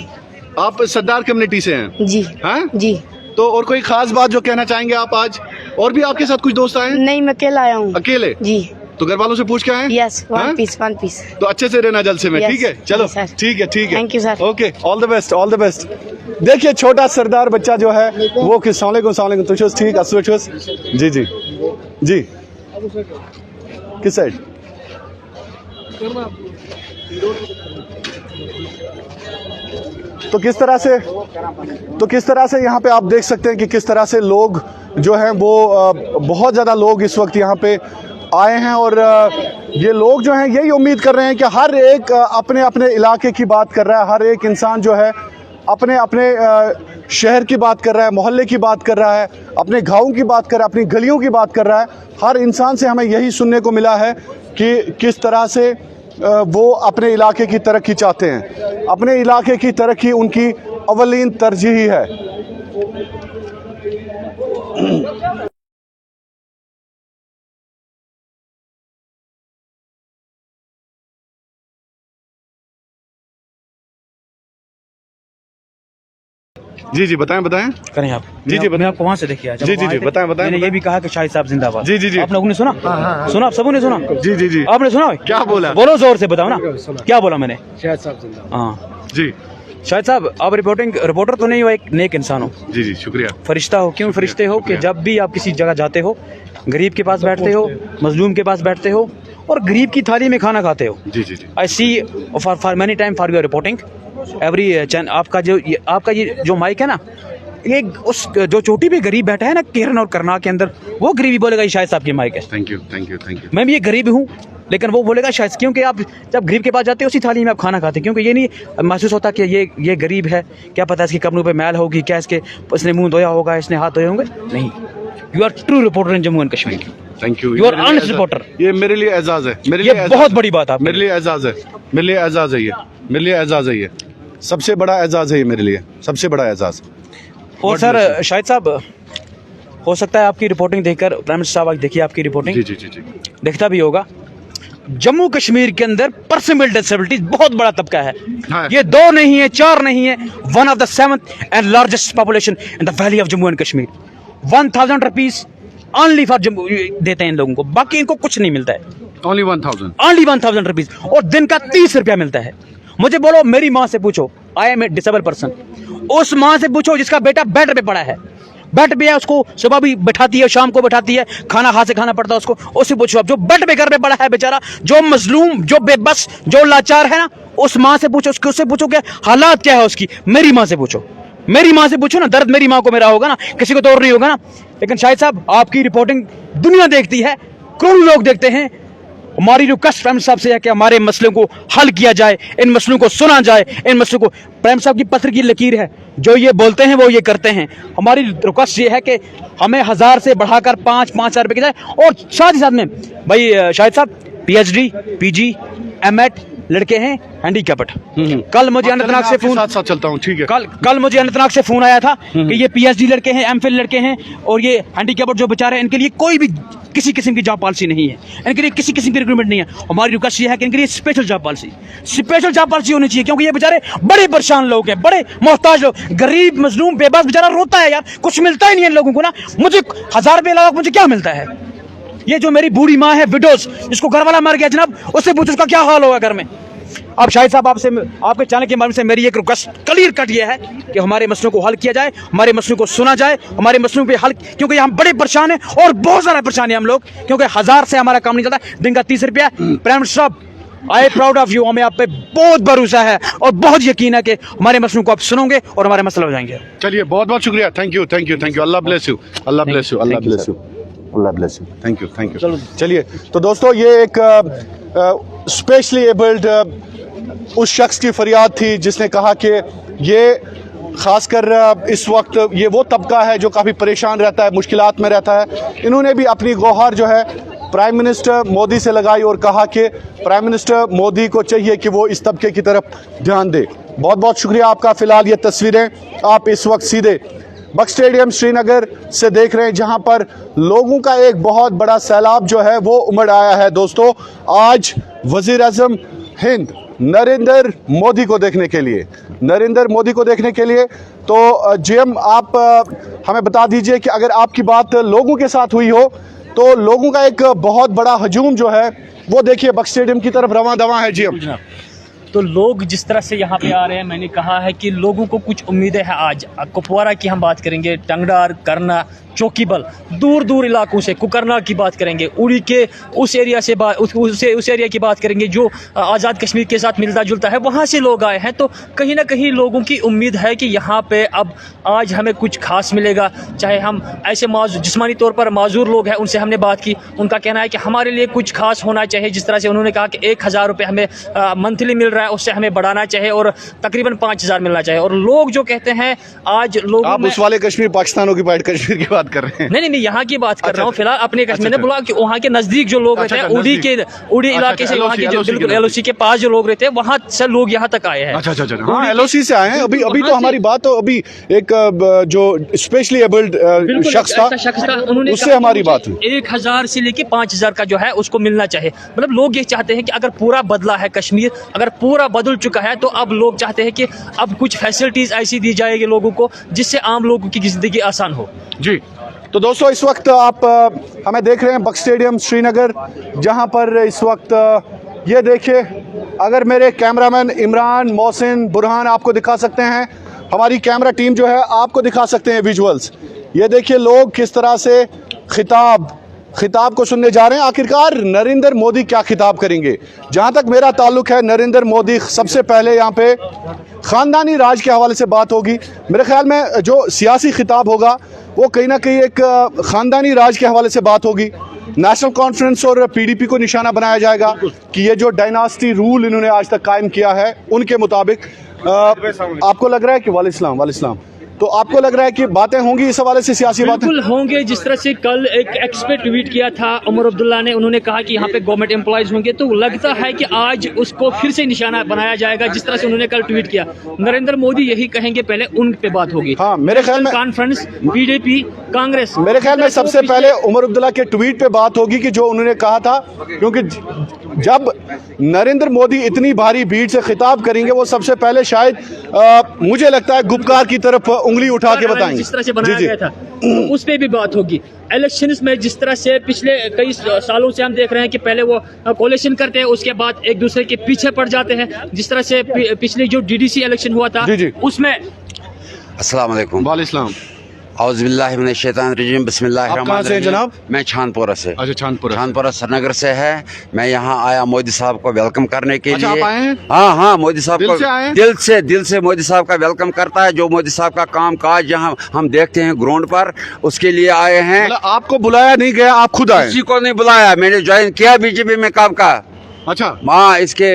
आप सरदार कम्युनिटी से हैं? जी हाँ? जी। तो और कोई खास बात जो कहना चाहेंगे आप आज? और भी आपके साथ कुछ दोस्त आए हैं? नहीं, मैं अकेला आया हूँ। अकेले? जी। तो घर वालों से पूछ के आए? यस, हाँ? One piece. तो अच्छे से रहना जलसे में। Yes, ठीक है, चलो yes, sir. ठीक है Thank you, sir. Okay, all the best. देखिए छोटा सरदार बच्चा जो है वो सलाम तुझे ठीक असुस जी किस साइड? तो किस तरह से यहाँ पे आप देख सकते हैं कि किस तरह से लोग जो हैं वो बहुत ज़्यादा लोग इस वक्त यहाँ पे आए हैं और ये लोग जो हैं यही उम्मीद कर रहे हैं कि हर एक अपने अपने इलाके की बात कर रहा है, हर एक इंसान जो है अपने अपने शहर की बात कर रहा है, मोहल्ले की बात कर रहा है, अपने गाँव की बात कर रहा है, अपनी गलियों की बात कर रहा है। हर इंसान से हमें यही सुनने को मिला है कि किस तरह से वो अपने इलाके की तरक्की चाहते हैं। अपने इलाके की तरक्की उनकी अवलीन तरजीह है। जी बताएं करें आप। जी मैं आपको वहाँ से देखिए। जी बताएं मैंने ये भी कहा कि शाहिद साहब जिंदाबाद। जी आप लोगों ने सुना? सुना? आप सबों ने सुना? जी आपने सुना? क्या बोला? बोलो जोर से बताओ ना क्या बोला मैंने। शाहिद साहब जिंदाबाद। हाँ जी शाहिद साहब, आप रिपोर्टर तो नहीं हो, एक नेक इंसान हो। जी शुक्रिया। फरिश्ता हो। क्यों फरिश्ते हो? कि जब भी आप किसी जगह जाते हो, गरीब के पास बैठते हो, मजलूम के पास बैठते हो और गरीब की थाली में खाना खाते हो। जी I see for many time for your reporting every chain. आपका ये जो माइक है ना, ये उस जो चोटी पे गरीब बैठा है ना केरन और करनाल के अंदर, वो गरीबी बोलेगा ये शायद साहब की माइक है। Thank you thank you thank you. मैं भी ये गरीब हूँ, लेकिन वो बोलेगा शायद, क्योंकि आप जब गरीब के पास जाते हो उसी थाली में आप खाना खाते हैं, क्योंकि ये नहीं महसूस होता कि ये गरीब है, क्या पता इसके कपड़ों पे मैल होगी, क्या इसने मुंह धोया होगा, इसने हाथ धोए होंगे। नहीं, you are true reporter in Jammu and Kashmir. Thank you. You are honest reporter. ये मेरे लिए एजाज है, मेरे ये लिए बहुत बड़ी बात है, मेरे लिए एजाज है, मेरे लिए एजाज है, ये मेरे लिए एजाज है, ये सबसे बड़ा एजाज है, ये मेरे लिए सबसे बड़ा एजाज। और सर शाहिद साहब, हो सकता है आपकी रिपोर्टिंग देखकर प्राइम मिनिस्टर साहब आज देखिए आपकी रिपोर्टिंग, जी जी जी जी, देखता भी होगा। जम्मू कश्मीर के अंदर पर्सन विद डिसेबिलिटीज बहुत बड़ा तबका है। हाँ। ये 2 नहीं है, 4 नहीं है, 1 of the 7th and largest population in the valley of Jammu and Kashmir. 1000 rupees only for Jammu देते हैं इन लोगों को, बाकी इनको कुछ नहीं मिलता है। ओनली 1000, ओनली 1000 रुपीज, और दिन का 30 रुपया मिलता है। मुझे बोलो, मेरी माँ से पूछो, I am a disable person, उस माँ से पूछो जिसका बेटा बेड पे पड़ा है, बेड पे है, उसको सुबह भी बैठाती है, शाम को बैठाती है, खाना हाथ से खाना पड़ता है उसको, उससे पूछो। अब जो बेड पे घर पे पड़ा है बेचारा, जो मजलूम, जो बेबस, जो लाचार है ना, उस माँ से पूछो, उससे पूछो कि हालात क्या है उसकी। मेरी माँ से पूछो, मेरी माँ से पूछो ना, दर्द मेरी माँ को मेरा होगा ना, किसी को तो और नहीं होगा ना। लेकिन शाहिद साहब, आपकी रिपोर्टिंग दुनिया देखती है, करोड़ों लोग देखते हैं। हमारी रिक्वेस्ट प्राइम साहब से है कि हमारे मसलों को हल किया जाए, इन मसलों को सुना जाए, इन मसलों को। प्राइम साहब की पत्र की लकीर है, जो ये बोलते हैं वो ये करते हैं। हमारी रिक्वेस्ट ये है कि हमें 1000 से बढ़ाकर 5,000 रुपये की जाए, और साथ ही साथ में भाई शाहिद साहब PhD, PG, M.Ed लड़के हैं हैंडीकैप्ड। कल मुझे अनंतनाग से फोन, साथ चलता हूँ, ठीक है। कल मुझे अनंतनाग से फोन आया था कि ये PhD लड़के हैं, M.Phil लड़के हैं, और ये हैंडीकैप्ड जो बेचारे हैं, इनके लिए कोई भी किसी किस्म की जॉब पॉलिसी नहीं है, इनके लिए किसी किस्म की रिक्रूटमेंट नहीं है। हमारी रिक्वेस्ट ये है कि इनके लिए स्पेशल जॉब पॉलिसी होनी चाहिए, क्योंकि ये बेचारे बड़े परेशान लोग हैं, बड़े मोहताज लोग, गरीब मजलूम बेबस बेचारा रोता है यार, कुछ मिलता ही नहीं है इन लोगों को ना। मुझे 1000 रुपये अलावा मुझे क्या मिलता है? ये जो मेरी बूढ़ी माँ है, विडोज, जिसको घर वाला मर गया जनाब, उससे पूछो उसका क्या हाल होगा घर में। अब शाहिद साहब, आपसे, आपके चैनल के माध्यम से मेरी एक रिक्वेस्ट क्लियर कट ये है कि हमारे मसलों को हल किया जाए, हमारे मसलों को सुना जाए, हमारे मसलों पे हल, क्योंकि हम बड़े परेशान हैं, और बहुत ज़्यादा परेशान हैं हम लोग, क्योंकि 1000 से हमारा काम नहीं चलता, दिन का 30 रुपया। प्राइम मिनिस्टर साहब, I am proud of you, हमें आप पे बहुत भरोसा है और बहुत यकीन है कि हमारे मसलों को आप सुनोगे और हमारे मसले हो जाएंगे। चलिए, बहुत बहुत शुक्रिया, thank you thank you thank you. Allah bless you, Allah bless you, Allah bless you, Allah bless you, thank you. चलिए, तो दोस्तों, ये एक स्पेशली एबल्ड उस शख्स की फरियाद थी जिसने कहा कि ये ख़ासकर इस वक्त ये वो तबका है जो काफ़ी परेशान रहता है, मुश्किलात में रहता है। इन्होंने भी अपनी गुहार जो है प्राइम मिनिस्टर मोदी से लगाई और कहा कि प्राइम मिनिस्टर मोदी को चाहिए कि वो इस तबके की तरफ ध्यान दे। बहुत बहुत शुक्रिया आपका। फ़िलहाल ये तस्वीरें आप इस वक्त सीधे बख्श स्टेडियम श्रीनगर से देख रहे हैं, जहां पर लोगों का एक बहुत बड़ा सैलाब जो है वो उमड़ आया है। दोस्तों, आज वज़ीर आज़म हिंद नरेंद्र मोदी को देखने के लिए, तो जीएम आप हमें बता दीजिए कि अगर आपकी बात लोगों के साथ हुई हो, तो लोगों का एक बहुत बड़ा हजूम जो है वो देखिए बख्श स्टेडियम की तरफ रवां दवां है। जीएम, तो लोग जिस तरह से यहाँ पे आ रहे हैं, मैंने कहा है कि लोगों को कुछ उम्मीदें हैं। आज कुपवारा की हम बात करेंगे, टंगडार, करना, चौकीबल, दूर दूर इलाकों से, कुकरना की बात करेंगे, उड़ी के उस एरिया से उस एरिया की बात करेंगे जो आज़ाद कश्मीर के साथ मिलता जुलता है, वहाँ से लोग आए हैं। तो कहीं ना कहीं लोगों की उम्मीद है कि यहाँ पे अब आज हमें कुछ खास मिलेगा। चाहे हम ऐसे जिस्मानी तौर पर माजूर लोग हैं, उनसे हमने बात की, उनका कहना है कि हमारे लिए कुछ खास होना चाहिए। जिस तरह से उन्होंने कहा कि 1000 रुपये हमें मंथली मिल रहा है, उससे हमें बढ़ाना चाहिए और तकरीबन 5000 मिलना चाहिए। और लोग जो कहते हैं, आज लोग, आप उस वाले कश्मीर, पाकिस्तान की पार्ट कश्मीर की बात कर रहे हैं? नहीं, यहाँ की बात कर रहा हूँ फिलहाल अपने कश्मीर। मैंने बोला कि वहाँ के नजदीक जो लोग रहते हैं, उड़ी इलाके से, वहाँ की जो बिल्कुल LOC के पास जो लोग रहते हैं, वहाँ से लोग यहाँ तक आए हैं। हाँ, LOC से आए हैं। अभी तो हमारी बात, तो अभी एक जो स्पेशली एबल्ड शख्स था, उससे हमारी बात हुई। 1000 से लेके 5000 का जो है उसको मिलना चाहिए। मतलब लोग ये चाहते हैं कि अगर पूरा बदला है कश्मीर, अगर पूरा बदल चुका है, तो अब लोग चाहते हैं कि अब कुछ फैसिलिटीज ऐसी दी जाएगी लोगों को जिससे आम लोगों की जिंदगी आसान हो। जी, तो दोस्तों, इस वक्त आप हमें देख रहे हैं बख्श स्टेडियम श्रीनगर, जहां पर इस वक्त ये देखिए, अगर मेरे कैमरामैन इमरान, मोहसिन, बुरहान आपको दिखा सकते हैं, हमारी कैमरा टीम जो है आपको दिखा सकते हैं विजुअल्स। ये देखिए लोग किस तरह से खिताब खिताब को सुनने जा रहे हैं। आखिरकार नरेंद्र मोदी क्या खिताब करेंगे? जहां तक मेरा ताल्लुक है, नरेंद्र मोदी सबसे पहले यहाँ पे खानदानी राज के हवाले से बात होगी। मेरे ख्याल में जो सियासी खिताब होगा वो कहीं ना कहीं एक खानदानी राज के हवाले से बात होगी। नेशनल कॉन्फ्रेंस और पीडीपी को निशाना बनाया जाएगा कि ये जो डायनास्टी रूल इन्होंने आज तक कायम किया है उनके मुताबिक आपको लग रहा है कि वालेकुम, तो आपको लग रहा है कि बातें होंगी इस हवाले से, सियासी बातें बिल्कुल होंगे। जिस तरह से कल एक एक्सपर्ट ट्वीट किया था उमर अब्दुल्ला ने, उन्होंने कहा कि यहाँ पे गवर्नमेंट एम्प्लॉयज होंगे, तो लगता है कि आज उसको फिर से निशाना बनाया जाएगा। जिस तरह से उन्होंने कल ट्वीट किया, नरेंद्र मोदी यही कहेंगे, पहले उन पे बात होगी। हाँ, मेरे ख्याल में कॉन्फ्रेंस, पीडीपी, कांग्रेस, मेरे ख्याल में सबसे पहले उमर अब्दुल्ला के ट्वीट पे बात होगी कि जो उन्होंने कहा था, क्योंकि जब नरेंद्र मोदी इतनी भारी भीड़ से खिताब करेंगे वो सबसे पहले शायद मुझे लगता है गुपकार की तरफ उंगली उठा के बताएंगे। जिस तरह से बनाया गया था उस पे भी बात होगी। इलेक्शंस में जिस तरह से पिछले कई सालों से हम देख रहे हैं कि पहले वो कोalition करते हैं, उसके बाद एक दूसरे के पीछे पड़ जाते हैं। जिस तरह से पिछले जो डीडीसी इलेक्शन हुआ था उसमें। अस्सलाम वालेकुम। वालेकुम। औज़ुबिल्लाहि मिनश्शैतानिर्रजीम, बिस्मिल्लाहिर्रहमानिर्रहीम। जनाब? मैं छानपुरा से। अच्छा, छानपुरा श्रीनगर से है। मैं यहाँ आया मोदी साहब को वेलकम करने के लिए। आप आए हैं? हाँ, मोदी साहब दिल को से आए हैं? दिल से मोदी साहब का वेलकम करता है। जो मोदी साहब का काम काज यहाँ हम देखते हैं ग्राउंड पर, उसके लिए आए हैं। मतलब आपको बुलाया नहीं गया, आप खुद आए? किसी को नहीं बुलाया, मैंने ज्वाइन किया बीजेपी में कब का। अच्छा, हाँ, इसका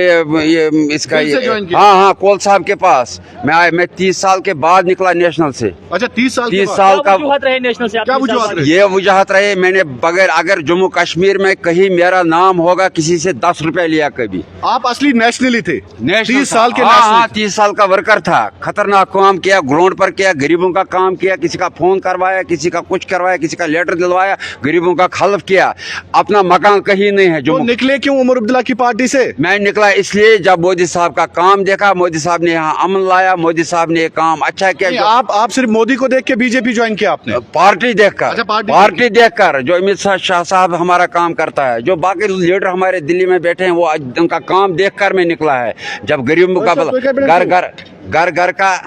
हाँ, कोल साहब के पास मैं 30 साल के बाद निकला नेशनल से। अच्छा, 30 साल का वजूहत रहे नेशनल से? क्या वजूहत रहे? ये वजूहत रहे, मैंने बगैर अगर जम्मू कश्मीर में कहीं मेरा नाम होगा किसी से 10 रुपए लिया कभी। आप असली नेशनली थे? 30 साल के हाँ, 30 साल का वर्कर था। खतरनाक काम किया, ग्राउंड पर किया, गरीबों का काम किया, किसी का फोन करवाया, किसी का कुछ करवाया, किसी का लेटर दिलवाया, गरीबों का खल्फ किया। अपना मकान कहीं नहीं है। जो निकले क्यों उमर अब्दुल्ला की पार्टी से? मैं निकला इसलिए जब मोदी साहब का काम देखा, मोदी साहब ने यहाँ अमन लाया, मोदी साहब ने काम अच्छा किया। आप सिर्फ मोदी को देख के बीजेपी ज्वाइन किया आपने? पार्टी देखकर। अच्छा, पार्टी देखकर जो अमित शाह साहब हमारा काम करता है, जो बाकी लीडर हमारे दिल्ली में बैठे हैं, वो उनका काम देखकर मैं निकला है। जब गरीबों का घर का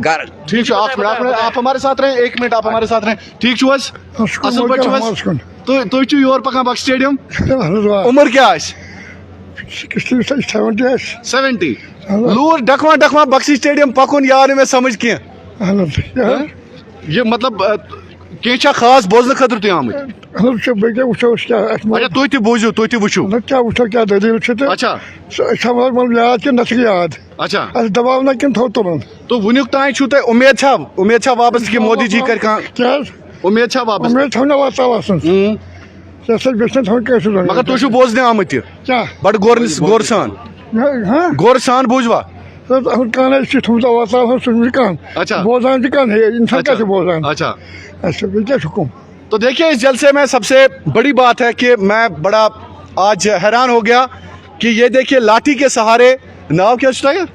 घर। ठीक है, आप हमारे साथ रहें, 1 मिनट आप हमारे साथ रहें। ठीक छुअस? असल पट छुअस? तो तुम योर पकान बक्स स्टेडियम? उम्र क्या है? 70। लूर डकवा बक्सी स्टेडियम पकुन यार में समझ के ये मतलब क्या खास बोझने खतर तुम आम? अच्छा, तुम बूझो, तुम वुचो क्या दलील? अच्छा, याद कि नस याद। अच्छा, दबाव ना कि थो तुरन। तो वुनुक ताई छु तय उम्मीद छा वापस कि मोदी जी कर क्या उम्मीद छा वापस? उम्मीद थो ना वापस मगर तुम बोझने आमत क्या बड़ गोर सान बूझवा? अच्छा, बोझान इंसान कैसे बोझान? अच्छा, क्या हुकुम? तो देखिए, इस जलसे में सबसे बड़ी बात है कि मैं बड़ा आज हैरान हो गया कि ये देखिए लाठी के सहारे, नाम क्या है?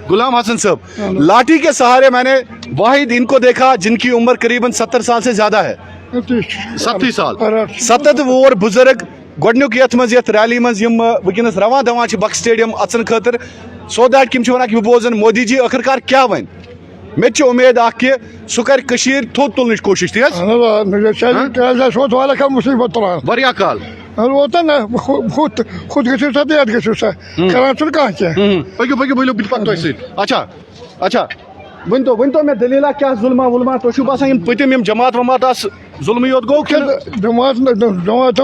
गुलाम हसन साहब। लाठी के सहारे मैंने वाहिद इनको देखा जिनकी उम्र करीबन 70 साल से ज्यादा है। 70 साल 70 वोर बुजुर्ग गोडनुक यथ मज यथ रैली मज यम वकिनस रवा दवा बक्स स्टेडियम अचन खतर so that Kim one बोजन Modi ji आखिरकार क्या वन। मे उम्मीद कि सह कर थोद तुलने कोशिश मुसीबत वारिया काल खुद अच्छा अच्छा वन तो मे दलीला क्या जुल्मा वुल्मा तो बसान पतिम जमात वमात जुल्म योत गो जमात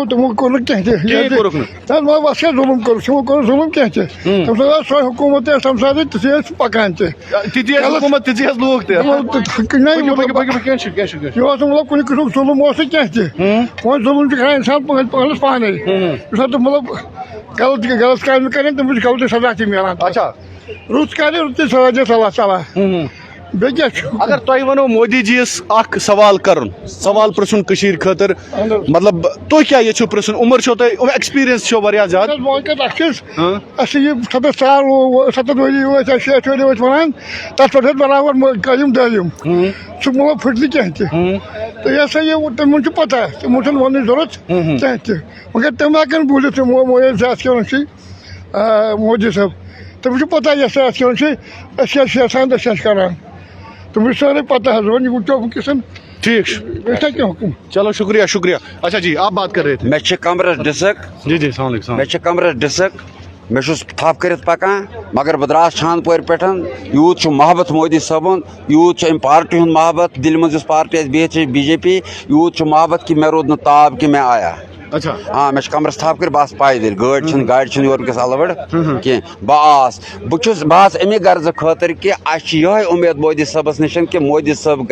तमो कोर जुलम जुलम क्या सो हुकूमत तम पकान हुकूमत लोग मतलब कुछ किस्म जुलम क्या जुलम कर इंसान पानस पाने मतलब गलत काम करें तमिस गलत सजा मिलान। अच्छा, रुत कर रुत सजा चला अगर तुम वनो मोदी जी सवाल कर सवाल पृछुन खतर मतलब तुम क्या ये पृछुन उम्र तुम एक्सपीरियंस ज्यादा 70 साल 70 वरी 60 वरी वन तथ पे बराबर कम दम सह मतलब फुटल क्या तो यह सा ये तम पता तम वन जरूरत क्या मगर तम हेन बोलित मोदी साहब तम पता यह करान तमिस सारे पता वो वो किसन ठीक, चलो शुक्रिया शुक्रिया। अच्छा जी, आप बात कर रहे थे। मे कमरस डिसक जी जी, सलाम अलैकुम। मे कमरस डिसक मे थप कर पकान मगर बह द्रास छानपोर पे यूत मोहब्बत मोदी सबन, यूत पार्टी हूँ मोहब्बत, दिल मज पार्टी बिहत BJP, यूत मोहब्बत कि मे रोद न ताब कि मैं आया। अच्छा हाँ मे कमरस थप कर बस पायदल गाड़ी योर वस अलवड़ कह बस बस अमे गर्ज खतर कि ये उम्मीद मोदी सबस निश कि मोदी सब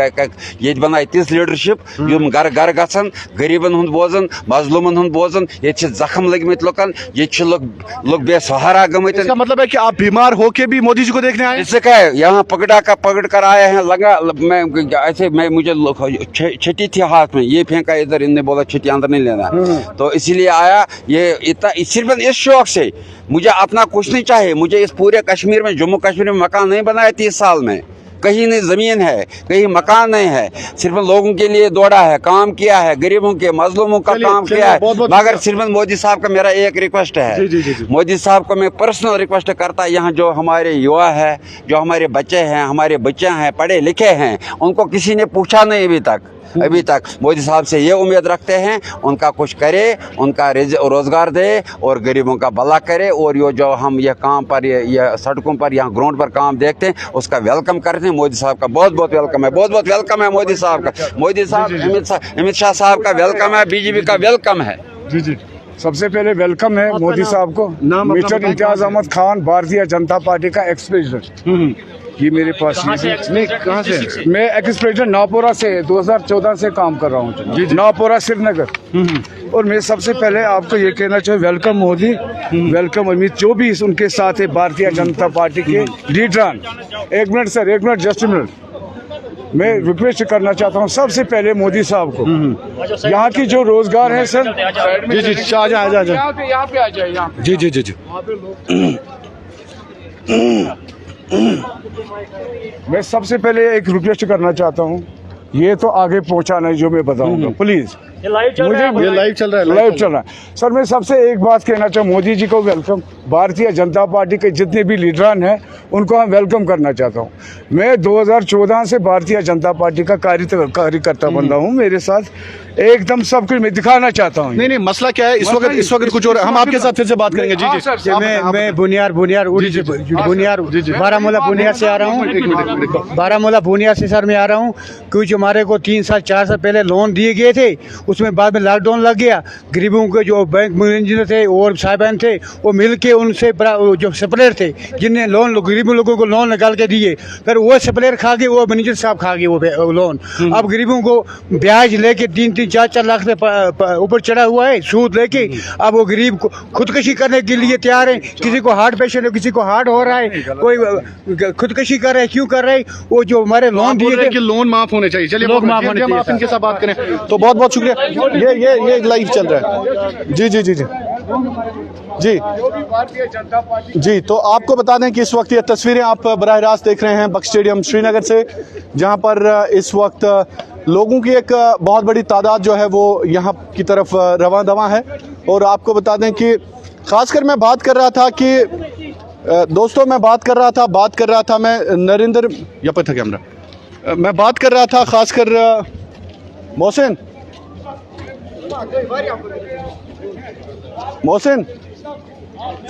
ये बना तिस लीडरशिप यम घर घर गन गरीबन हूं बोजन, मजलूमन हूं बोजन, ये जख्म लगमित लुकन, ये लोग बेसहारा गमित। इसका मतलब है कि आप बीमार होके भी मोदी जी को देखने आए? इससे क्या है, यहाँ पकड़ कर आए हैं, लगा मैं ऐसे मुझे छठी थी हाथ में, ये फेंका इधर, इनने बोला छठी अंदर नहीं लेना, तो इसीलिए आया। ये इतना सिर्फ इस शौक से, मुझे अपना कुछ नहीं चाहिए, मुझे इस पूरे कश्मीर में, जम्मू कश्मीर में मकान नहीं बनाया 30 साल में, कहीं नहीं ज़मीन है, कहीं मकान नहीं है, सिर्फ लोगों के लिए दौड़ा है, काम किया है, गरीबों के मजलूमों का काम किया है। मगर सिर्फ मोदी साहब का मेरा एक रिक्वेस्ट है, मोदी साहब को मैं पर्सनल रिक्वेस्ट करता, यहाँ जो हमारे युवा है, जो हमारे बच्चे हैं, हमारे बच्चे हैं, पढ़े लिखे हैं, उनको किसी ने पूछा नहीं अभी तक मोदी साहब से ये उम्मीद रखते हैं उनका कुछ करे, उनका रोजगार दे और गरीबों का भला करे। और ये जो हम ये काम पर, ये सड़कों पर, यहाँ ग्राउंड पर काम देखते हैं, उसका वेलकम करते हैं। मोदी साहब का बहुत बहुत वेलकम है, बहुत बहुत वेलकम है मोदी साहब का। मोदी साहब, अमित शाह साहब का वेलकम है, BJP का वेलकम है। जी जी, सबसे पहले वेलकम है मोदी साहब को। मिस्टर इम्तियाज अहमद खान, भारतीय जनता पार्टी का एक्स प्रेसिडेंट, ये मेरे पास कहाँ से? मैं एक्स प्रेसिडेंट नापोरा से 2014 से काम कर रहा हूँ, नापोरा श्रीनगर। और मैं सबसे पहले आपको ये कहना चाहिए, वेलकम मोदी, वेलकम अमित, जो भी उनके साथ है भारतीय जनता पार्टी के लीडरान। एक मिनट सर, एक मिनट, जस्ट मिनट। मैं रिक्वेस्ट करना चाहता हूँ सबसे पहले मोदी साहब को, यहाँ की जो रोजगार है सर। जी जी, आ जाए यहाँ पे आ जाए, यहाँ जी जी जी जी। मैं सबसे पहले एक रिक्वेस्ट करना चाहता हूँ, ये तो आगे पहुँचा नहीं जो मैं बताऊंगा, प्लीज। ये लाइव चल रहा है, लाइव चल रहा है सर। मैं सबसे एक बात कहना चाहूँ, मोदी जी को वेलकम, भारतीय जनता पार्टी के जितने भी लीडरान हैं उनको हम वेलकम करना चाहता हूँ। मैं 2014 से भारतीय जनता पार्टी का कार्यकर्ता बंदा हूँ, मेरे साथ एकदम सब कुछ मैं दिखाना चाहता हूँ। नहीं मसला क्या है इस वक्त कुछ और, हम आपके साथ फिर से बात करेंगे। जी जी, मैं बुनियार बारामूला बुनियार से आ रहा हूँ, बारामूला बुनियार से सर मैं आ रहा हूँ। कुछ हमारे को 3 साल 4 साल पहले लोन दिए गए थे, उसमें बाद में लॉकडाउन लग गया। गरीबों के जो बैंक मैनेजर थे और साहिबान थे, वो मिल के उनसे जो सप्लायर थे, जिनने गरीबों लोगों को लोन निकाल के दिए, फिर वो सप्लायर खा गए, वो मैनेजर साहब खा गए वो लोन। अब गरीबों को ब्याज लेके 3-3, 4-4 लाख से ऊपर चढ़ा हुआ है सूद लेके। अब वो गरीब को खुदकशी करने के लिए तैयार है। किसी को हार्ट पेशेंट है, किसी को हार्ट हो रहा है, कोई खुदकशी कर रहा है। क्यों कर रहे हैं? वो जो हमारे लोन दिए थे, लोन माफ होने चाहिए। चलिए लोन माफ होने चाहिए। आप इनके साथ बात करें तो बहुत बहुत शुक्रिया। ये लाइव चल रहा है। जी जी जी जी जी जी। तो आपको बता दें कि इस वक्त ये तस्वीरें आप बराह रास्त देख रहे हैं बख्श स्टेडियम श्रीनगर से, जहां पर इस वक्त लोगों की एक बहुत बड़ी तादाद जो है वो यहाँ की तरफ रवां दवां है। और आपको बता दें कि खासकर मैं बात कर रहा था कि दोस्तों, मैं बात कर रहा था मैं नरेंद्र, या पर था कैमरा, मैं बात कर रहा था खासकर मोहसिन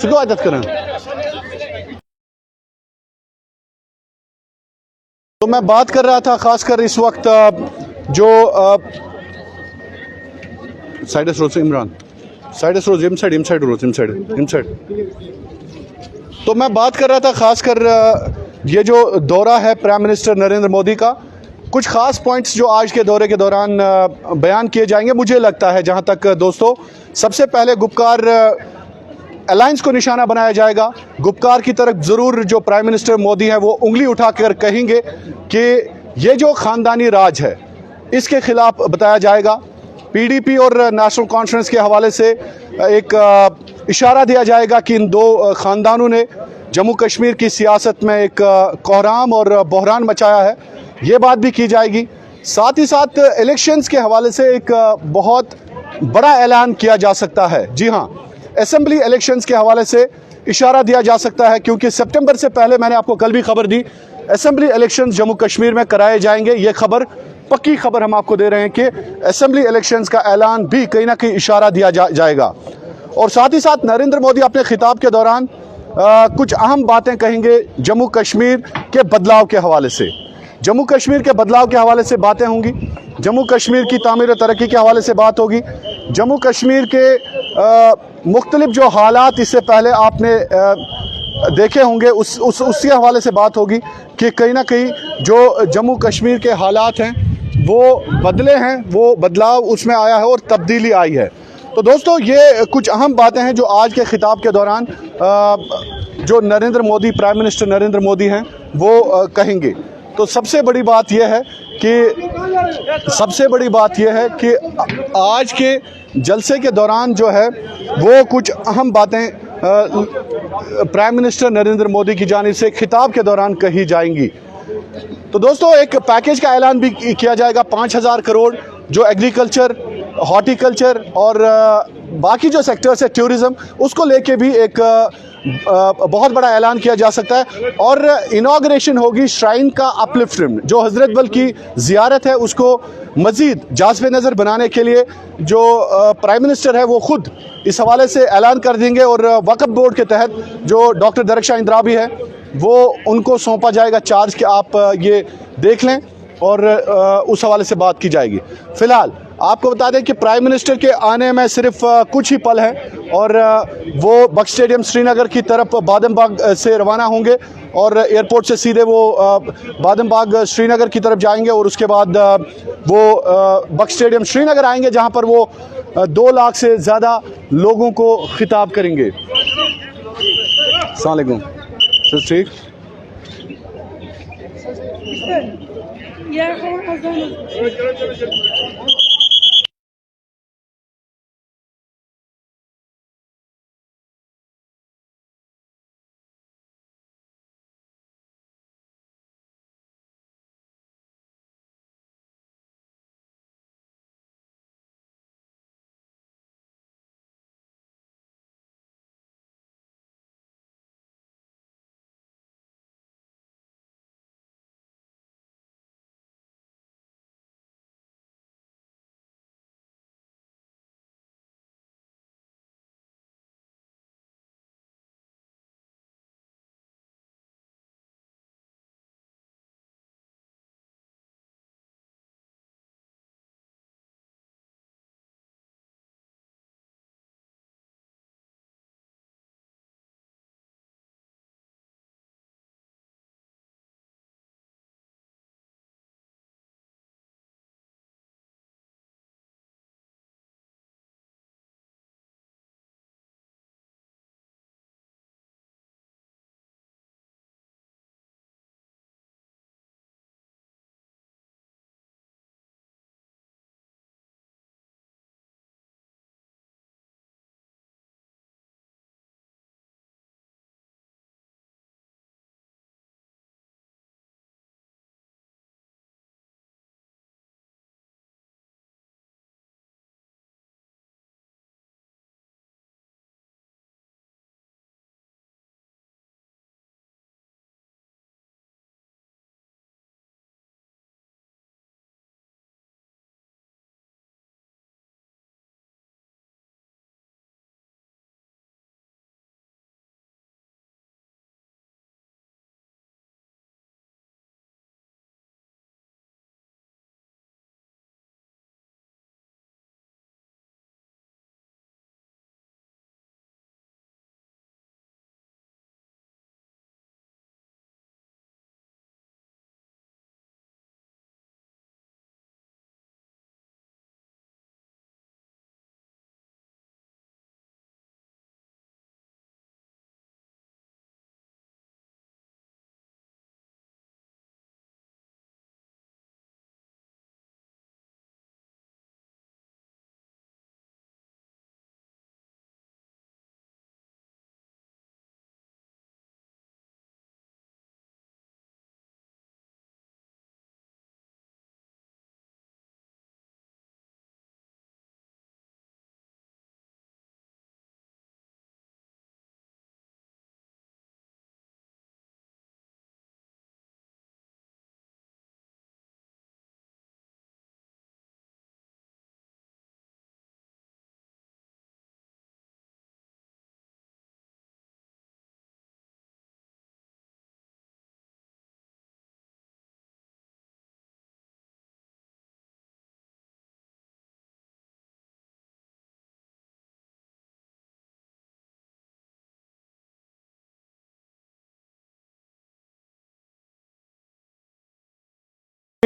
शुक्र आदत करें। तो मैं बात कर रहा था खासकर इस वक्त जो साइड रोज इमरान, साइड रोज इमसाइड। तो मैं बात कर रहा था खासकर ये जो दौरा है प्राइम मिनिस्टर नरेंद्र मोदी का, कुछ खास पॉइंट्स जो आज के दौरे के दौरान बयान किए जाएंगे। मुझे लगता है जहां तक दोस्तों, सबसे पहले गुपकार अलायंस को निशाना बनाया जाएगा। गुपकार की तरफ ज़रूर जो प्राइम मिनिस्टर मोदी हैं वो उंगली उठाकर कहेंगे कि ये जो ख़ानदानी राज है इसके खिलाफ बताया जाएगा। PDP और नेशनल कॉन्फ्रेंस के हवाले से एक इशारा दिया जाएगा कि इन दो ख़ानदानों ने जम्मू कश्मीर की सियासत में एक कोहराम और बहरान मचाया है, ये बात भी की जाएगी। साथ ही साथ इलेक्शंस के हवाले से एक बहुत बड़ा ऐलान किया जा सकता है। जी हाँ, असेंबली इलेक्शंस के हवाले से इशारा दिया जा सकता है, क्योंकि सितंबर से पहले, मैंने आपको कल भी खबर दी, असेंबली इलेक्शंस जम्मू कश्मीर में कराए जाएंगे। ये खबर पक्की खबर हम आपको दे रहे हैं कि असेंबली इलेक्शंस का ऐलान भी कहीं ना कहीं इशारा दिया जाएगा। और साथ ही साथ नरेंद्र मोदी अपने खिताब के दौरान कुछ अहम बातें कहेंगे जम्मू कश्मीर के बदलाव के हवाले से। जम्मू कश्मीर के बदलाव के हवाले से बातें होंगी, जम्मू कश्मीर की तामीर और तरक्की के हवाले से बात होगी, जम्मू कश्मीर के मुख्तलिफ जो हालात इससे पहले आपने देखे होंगे उसके हवाले से बात होगी कि कहीं ना कहीं जो जम्मू कश्मीर के हालात हैं वो बदले हैं, वो बदलाव उसमें आया है और तब्दीली आई है। तो दोस्तों ये कुछ अहम बातें हैं जो आज के खिताब के दौरान जो नरेंद्र मोदी, प्राइम मिनिस्टर नरेंद्र मोदी हैं वो कहेंगे। तो सबसे बड़ी बात यह है कि आज के जलसे के दौरान जो है वो कुछ अहम बातें प्राइम मिनिस्टर नरेंद्र मोदी की जानिब से खिताब के दौरान कही जाएंगी। तो दोस्तों एक पैकेज का ऐलान भी किया जाएगा 5,000 करोड़, जो एग्रीकल्चर, हॉर्टिकल्चर और बाकी जो सेक्टर्स है, टूरिज्म, उसको लेके भी एक बहुत बड़ा ऐलान किया जा सकता है। और इनॉग्रेशन होगी श्राइन का अपलिफ्टमेंट, जो हज़रत बल की ज़ियारत है उसको मज़ीद जाज़बे नज़र बनाने के लिए जो प्राइम मिनिस्टर है वो खुद इस हवाले से ऐलान कर देंगे। और वक्फ बोर्ड के तहत जो डॉक्टर दरख्शां इंद्राबी है वो उनको सौंपा जाएगा चार्ज कि आप ये देख लें और उस हवाले से बात की जाएगी। फ़िलहाल आपको बता दें कि प्राइम मिनिस्टर के आने में सिर्फ कुछ ही पल हैं और वो बख्श स्टेडियम श्रीनगर की तरफ बादमबाग से रवाना होंगे और एयरपोर्ट से सीधे वो बादमबाग श्रीनगर की तरफ जाएंगे और उसके बाद वो बख्श स्टेडियम श्रीनगर आएंगे जहां पर वो 2 लाख से ज़्यादा लोगों को खिताब करेंगे। अस्सलाम वालेकुम सर, ठीक।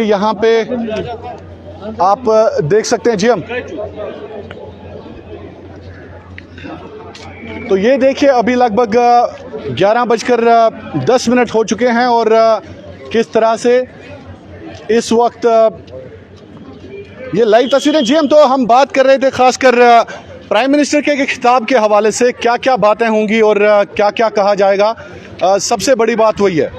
यहाँ पे आप देख सकते हैं जी हम, तो ये देखिए अभी लगभग 11:10 हो चुके हैं और किस तरह से इस वक्त ये लाइव तस्वीरें जी हम, तो हम बात कर रहे थे खासकर प्राइम मिनिस्टर के खिताब के हवाले से क्या क्या बातें होंगी और क्या क्या कहा जाएगा। सबसे बड़ी बात वही है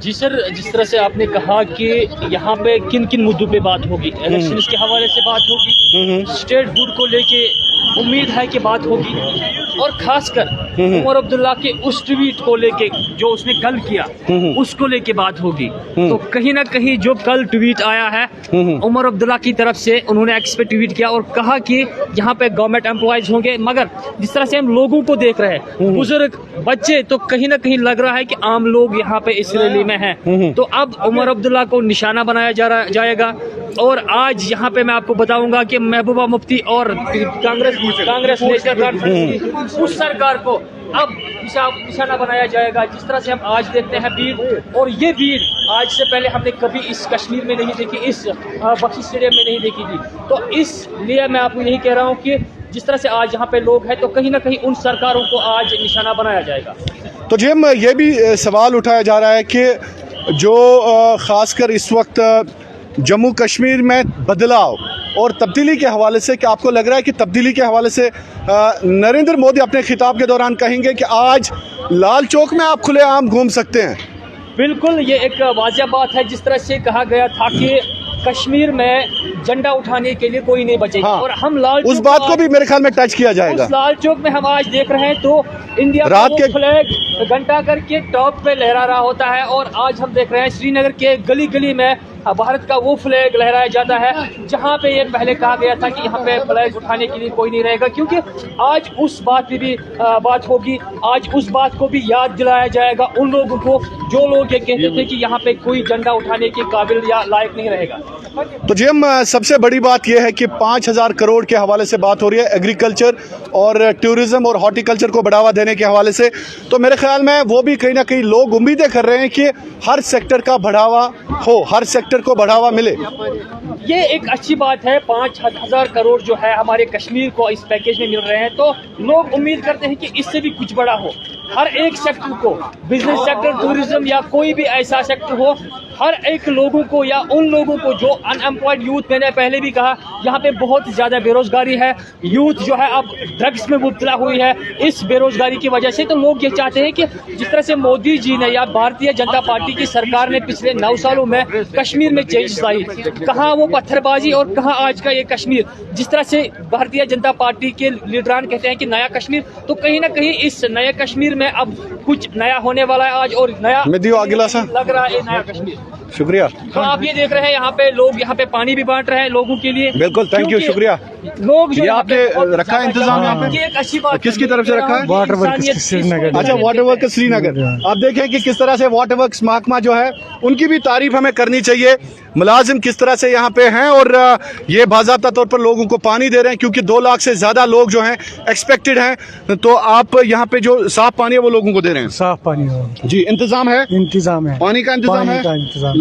जी सर, जिस तरह से आपने कहा कि यहाँ पे किन किन मुद्दों पे बात होगी, इलेक्शन के हवाले से बात होगी, स्टेट हुड को लेके उम्मीद है कि बात होगी, और खासकर उमर अब्दुल्ला के उस ट्वीट को लेके जो उसने कल किया उसको लेके बात होगी। तो कहीं ना कहीं जो कल ट्वीट आया है उमर अब्दुल्ला की तरफ से, उन्होंने एक्स पे ट्वीट किया और कहा कि यहाँ पे गवर्नमेंट एम्प्लॉयज होंगे, मगर जिस तरह से हम लोगों को देख रहे हैं, बुजुर्ग, बच्चे, तो कहीं ना कहीं लग रहा है कि आम लोग यहाँ पे इस रैली में हैं। तो अब उमर अब्दुल्ला को निशाना बनाया जाएगा। और आज यहाँ पे मैं आपको बताऊंगा कि महबूबा मुफ्ती और कांग्रेस नेशनल कॉन्फ्रेंस उस सरकार को अब निशाना बनाया जाएगा। जिस तरह से हम आज देखते हैं भीड़, और ये भीड़ आज से पहले हमने कभी इस कश्मीर में नहीं देखी, इस बख्शी स्टेडियम में नहीं देखी थी। तो इसलिए मैं आपको यही कह रहा हूँ कि जिस तरह से आज यहाँ पे लोग हैं, तो कहीं ना कहीं उन सरकारों को आज निशाना बनाया जाएगा। तो जी हम, ये भी सवाल उठाया जा रहा है कि जो ख़ासकर इस वक्त जम्मू कश्मीर में बदलाव और तब्दीली के हवाले से, क्या आपको लग रहा है कि तब्दीली के हवाले से नरेंद्र मोदी अपने खिताब के दौरान कहेंगे कि आज लाल चौक में आप खुलेआम घूम सकते हैं? बिल्कुल, ये एक वाजिया बात है। जिस तरह से कहा गया था कि कश्मीर में झंडा उठाने के लिए कोई नहीं बचेगा, और हम लाल उस बात को भी मेरे ख्याल में टच किया जाएगा। उस लाल चौक में हम आज देख रहे हैं तो इंडिया रात के फ्लैग घंटा करके टॉप पे लहरा रहा होता है, और आज हम देख रहे हैं श्रीनगर के गली गली में भारत का वो फ्लैग लहराया जाता है जहां पे ये पहले कहा गया था कि यहाँ पे फ्लैग उठाने के लिए कोई नहीं रहेगा, क्योंकि आज उस बात की भी बात होगी। आज उस बात को भी याद दिलाया जाएगा उन लोगों को जो लोग ये कहते थे कि यहाँ पे कोई झंडा उठाने के काबिल या लायक नहीं रहेगा। तो जी हम, सबसे बड़ी बात यह है कि 5,000 करोड़ के हवाले से बात हो रही है एग्रीकल्चर और टूरिज्म और हॉर्टिकल्चर को बढ़ावा देने के हवाले से। तो मेरे ख्याल में वो भी कहीं ना कहीं लोग उम्मीदें कर रहे हैं कि हर सेक्टर का बढ़ावा हो, हर सेक्टर को बढ़ावा मिले। ये एक अच्छी बात है। 5,000 करोड़ जो है हमारे कश्मीर को इस पैकेज में मिल रहे हैं, तो लोग उम्मीद करते हैं कि इससे भी कुछ बड़ा हो। हर एक सेक्टर को, बिजनेस सेक्टर, टूरिज्म या कोई भी ऐसा सेक्टर हो, हर एक लोगों को या उन लोगों को जो अनएम्प्लॉयड यूथ, मैंने पहले भी कहा यहाँ पे बहुत ज़्यादा बेरोजगारी है, यूथ जो है अब ड्रग्स में मुब्तला हुई है इस बेरोजगारी की वजह से। तो लोग ये चाहते हैं कि जिस तरह से मोदी जी ने या भारतीय जनता पार्टी की सरकार ने पिछले 9 सालों में कश्मीर में चेंज लाई, कहाँ वो पत्थरबाजी और कहाँ आज का ये कश्मीर। जिस तरह से भारतीय जनता पार्टी के लीडरान कहते हैं कि नया कश्मीर, तो कहीं ना कहीं इस नए कश्मीर में अब कुछ नया होने वाला है आज, और नया लग रहा है नया कश्मीर। शुक्रिया। तो आप ये देख रहे हैं यहाँ पे लोग यहाँ पे पानी भी बांट रहे हैं लोगों के लिए। बिल्कुल, थैंक यू, शुक्रिया। लोग जो आपने रखा है इंतजाम यहाँ पे, ये एक अच्छी बात, किसकी तरफ से रखा है? Water works Srinagar. अच्छा, वाटर वर्क्स श्रीनगर। आप देखें कि किस तरह से वाटर वर्क्स महकमा जो है उनकी भी तारीफ हमें करनी चाहिए। मुलाजिम किस तरह से यहाँ पे हैं और ये बाज़ाब्ता तौर पर लोगों को पानी दे रहे हैं, क्योंकि 2 लाख से ज़्यादा लोग जो हैं एक्सपेक्टेड हैं। तो आप यहाँ पे जो साफ पानी है वो लोगों को दे रहे हैं? साफ पानी हो जी, इंतजाम है? इंतजाम है, पानी का इंतजाम है?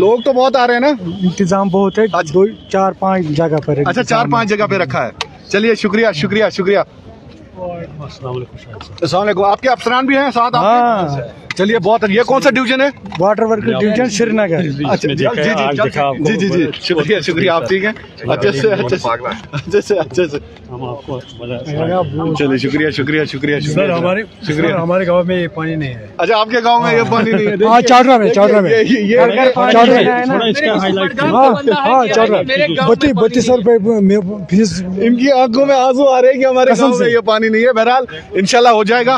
लोग तो बहुत आ रहे हैं ना? इंतजाम बहुत है, 2-4-5 जगह पर। अच्छा, 4-5 जगह पे रखा है। चलिए, शुक्रिया शुक्रिया शुक्रिया। अस्सलाम वालेकुम। आपके अफसरान भी हैं साथ? हाँ। चलिए, बहुत। ये कौन सा डिवीजन है? Water work division Srinagar. अच्छा, जी जी जी जी, शुक्रिया शुक्रिया। आप ठीक हैं? अच्छे से अच्छे से हम आपको चलिए, शुक्रिया शुक्रिया शुक्रिया सर। हमारे गांव में ये पानी नहीं है। अच्छा, आपके गांव में ये पानी नहीं है? हाँ, चौरा में ₹32 फीस। इनकी आंखों में आंसू आ रहे हैं कि हमारे गांव में ये पानी नहीं है। बहरहाल इंशाल्लाह हो जाएगा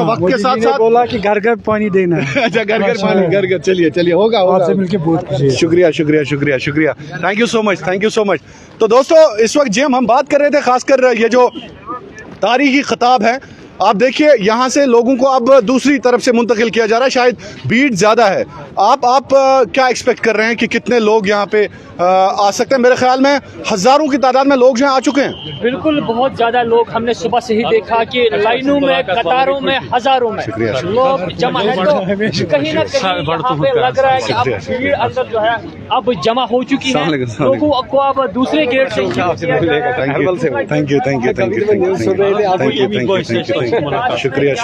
वक्त के साथ साथ। बोला कि घर घर पानी देना है। अच्छा, घर घर पानी, घर घर। चलिए होगा। आपसे मिलकर बहुत खुशी है। शुक्रिया शुक्रिया शुक्रिया शुक्रिया। Thank you so much, thank you so much. तो दोस्तों, इस वक्त जेम हम बात कर रहे थे खासकर ये जो तारीखी खिताब है, आप देखिए यहाँ से लोगों को अब दूसरी तरफ से मुंतकिल किया जा रहा है। शायद भीड़ ज़्यादा है। आप क्या एक्सपेक्ट कर रहे हैं कि कितने लोग यहाँ पे आ सकते हैं? मेरे ख्याल में हजारों की तादाद में लोग यहाँ आ चुके हैं। बिल्कुल, बहुत ज्यादा लोग हमने सुबह से ही देखा कि लाइनों में, कतारों में, हजारों में लोग जमा है। तो कहीं ना कहीं यहाँ पे लग रहा है कि अब भीड़ अंदर जो है अब जमा हो चुकी है। लोगों को अब दूसरे गेट से शुक्रिया।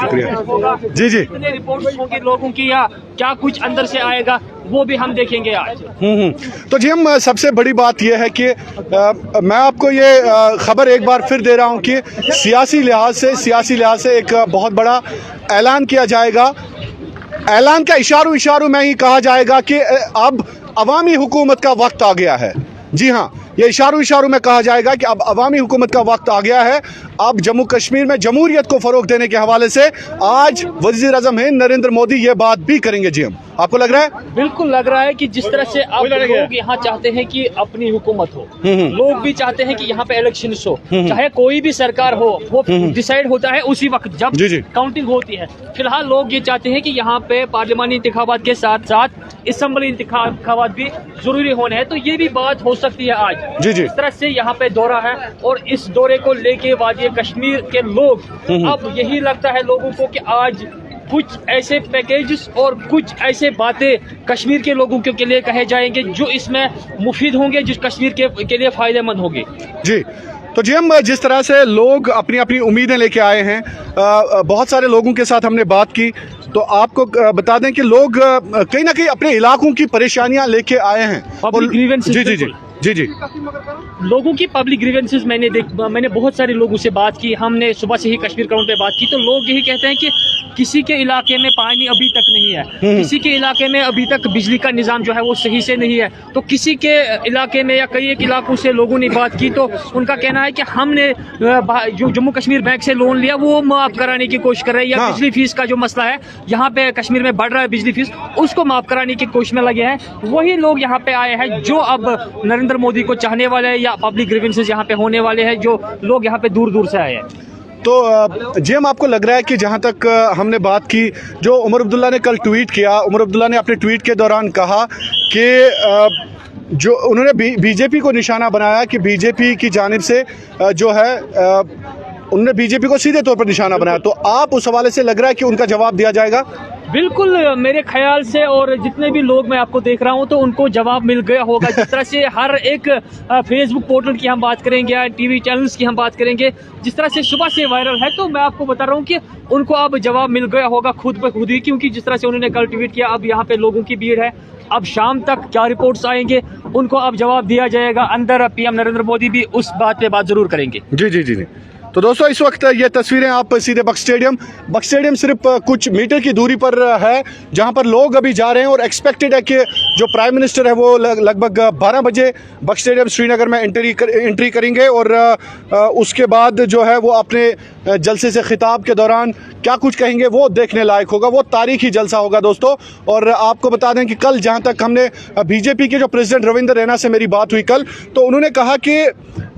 जी जी, रिपोर्ट होंगी लोगों की या क्या कुछ अंदर से आएगा वो भी हम देखेंगे आज। तो जी हम सबसे बड़ी बात यह है कि मैं आपको ये खबर एक बार फिर दे रहा हूं कि सियासी लिहाज से एक बहुत बड़ा ऐलान किया जाएगा। ऐलान का इशारों में ही कहा जाएगा कि अब अवामी हुकूमत का वक्त आ गया है। जी हाँ, ये इशारों में कहा जाएगा कि अब अवामी हुकूमत का वक्त आ गया है। अब जम्मू कश्मीर में जमहूरियत को फरोग देने के हवाले से आज वज़ीर आज़म हिंद नरेंद्र मोदी ये बात भी करेंगे। जी हम, आपको लग रहा है? बिल्कुल लग रहा है कि जिस तरह से अब लोग यहाँ चाहते हैं कि अपनी हुकूमत हो, लोग भी चाहते हैं कि यहाँ पे इलेक्शन हो, चाहे कोई भी सरकार हो, वो डिसाइड होता है उसी वक्त जब काउंटिंग होती है। फिलहाल लोग ये चाहते हैं कि यहाँ पे पार्लियामानी इंतखाबात के साथ साथ असम्बली इंतखाबात भी जरूरी होने हैं। तो ये भी बात हो सकती है आज। जिस तरह से यहाँ पे दौरा है और इस दौरे को लेके वादी कश्मीर के लोग, अब यही लगता है लोगों को कि आज कुछ ऐसे पैकेजेस और कुछ ऐसे बातें कश्मीर के लोगों के लिए कहे जाएंगे जो इसमें मुफीद होंगे, जो कश्मीर के लिए फायदेमंद होंगे। जी तो जी हम जिस तरह से लोग अपनी अपनी उम्मीदें लेके आए हैं, बहुत सारे लोगों के साथ हमने बात की, तो आपको बता दें कि लोग कहीं ना कहीं अपने इलाकों की परेशानियां लेके आए हैं। जी लोगों की पब्लिक ग्रीवेंसेस मैंने बहुत सारे लोगों से बात की। हमने सुबह से ही कश्मीर ग्राउंड पे बात की, तो लोग यही कहते हैं कि किसी के इलाके में पानी अभी तक नहीं है, किसी के इलाके में अभी तक बिजली का निज़ाम जो है वो सही से नहीं है। तो किसी के इलाके में या कई एक इलाकों से लोगों ने बात की, तो उनका कहना है कि हमने जो जम्मू कश्मीर बैंक से लोन लिया वो माफ़ कराने की कोशिश कर रहे हैं, या बिजली फीस का जो मसला है यहाँ पे कश्मीर में बढ़ रहा है बिजली फीस, उसको माफ़ कराने की कोशिश में लगे हैं। वही लोग यहाँ पे आए हैं जो अब नरेंद्र मोदी को चाहने वाले हैं, या पब्लिक ग्रीवेंसेस यहाँ पे होने वाले हैं, जो लोग यहाँ पे दूर दूर से आए हैं। तो जेम, आपको लग रहा है कि जहां तक हमने बात की, जो उमर अब्दुल्ला ने कल ट्वीट किया, उमर अब्दुल्ला ने अपने ट्वीट के दौरान कहा कि जो उन्होंने बीजेपी को निशाना बनाया कि बीजेपी की जानिब से जो है उन्होंने बीजेपी को सीधे तौर पर निशाना बनाया, तो आप उस हवाले से लग रहा है कि उनका जवाब दिया जाएगा? बिल्कुल, मेरे ख्याल से और जितने भी लोग मैं आपको देख रहा हूं तो उनको जवाब मिल गया होगा। जिस तरह से हर एक फेसबुक पोर्टल की हम बात करेंगे या टीवी चैनल्स की हम बात करेंगे, जिस तरह से सुबह से वायरल है, तो मैं आपको बता रहा हूं कि उनको अब जवाब मिल गया होगा खुद ब खुद ही, क्योंकि जिस तरह से उन्होंने कल ट्वीट किया, अब यहाँ पे लोगों की भीड़ है। अब शाम तक क्या रिपोर्ट्स आएंगे उनको अब जवाब दिया जाएगा। अंदर पीएम नरेंद्र मोदी भी उस बात पे बात जरूर करेंगे। जी। तो दोस्तों, इस वक्त ये तस्वीरें आप सीधे बक्स स्टेडियम सिर्फ कुछ मीटर की दूरी पर है, जहां पर लोग अभी जा रहे हैं, और एक्सपेक्टेड है कि जो प्राइम मिनिस्टर है वो लगभग 12 बजे बक्स स्टेडियम श्रीनगर में एंट्री करेंगे, और उसके बाद जो है वो अपने जलसे से खिताब के दौरान क्या कुछ कहेंगे वो देखने लायक होगा। वो तारीखी जलसा होगा दोस्तों। और आपको बता दें कि कल जहां तक हमने बीजेपी के जो प्रेसिडेंट रविंद्र रैना से मेरी बात हुई कल, तो उन्होंने कहा कि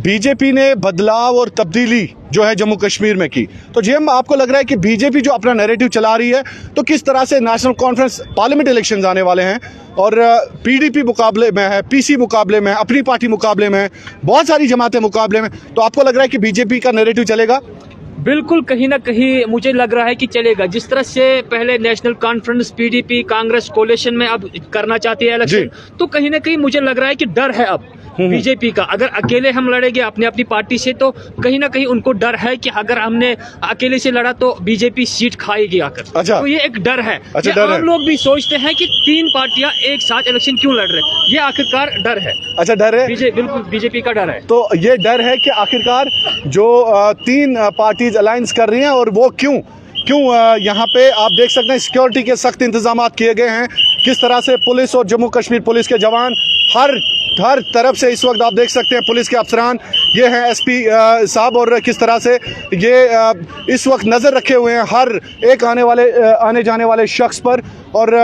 बीजेपी ने बदलाव और तब्दीली जो है जम्मू कश्मीर में की। तो जी हम, आपको लग रहा है कि बीजेपी जो अपना नैरेटिव चला रही है, तो किस तरह से नेशनल कॉन्फ्रेंस पार्लियामेंट इलेक्शंस आने वाले हैं, और पीडीपी मुकाबले में है, पीसी मुकाबले में, अपनी पार्टी मुकाबले में, बहुत सारी जमातें मुकाबले में, तो आपको लग रहा है कि बीजेपी का नैरेटिव चलेगा? बिल्कुल, कहीं ना कहीं मुझे लग रहा है कि चलेगा। जिस तरह से पहले नेशनल कॉन्फ्रेंस, पीडीपी, कांग्रेस कोalition में अब करना चाहती है इलेक्शन, तो कहीं ना कहीं मुझे लग रहा है कि डर है अब बीजेपी का। अगर अकेले हम लड़ेंगे अपनी अपनी पार्टी से, तो कहीं ना कहीं उनको डर है कि अगर हमने अकेले से लड़ा तो बीजेपी सीट खाएगी आकर। अच्छा। तो ये एक डर है। आम लोग भी सोचते हैं कि 3 पार्टियां एक साथ इलेक्शन क्यों लड़ रहे, ये आखिरकार डर है। अच्छा, डर है, बिल्कुल बीजेपी का डर है। तो ये डर है कि आखिरकार जो 3 पार्टीज अलायंस कर रही हैं, और वो क्यों यहाँ पे आप देख सकते हैं सिक्योरिटी के सख्त इंतजाम किए गए हैं। किस तरह से पुलिस और जम्मू कश्मीर पुलिस के जवान हर तरफ से इस वक्त आप देख सकते हैं पुलिस के अफसरान, ये हैं एसपी साहब, और किस तरह से ये इस वक्त नज़र रखे हुए हैं हर एक आने जाने वाले शख्स पर, और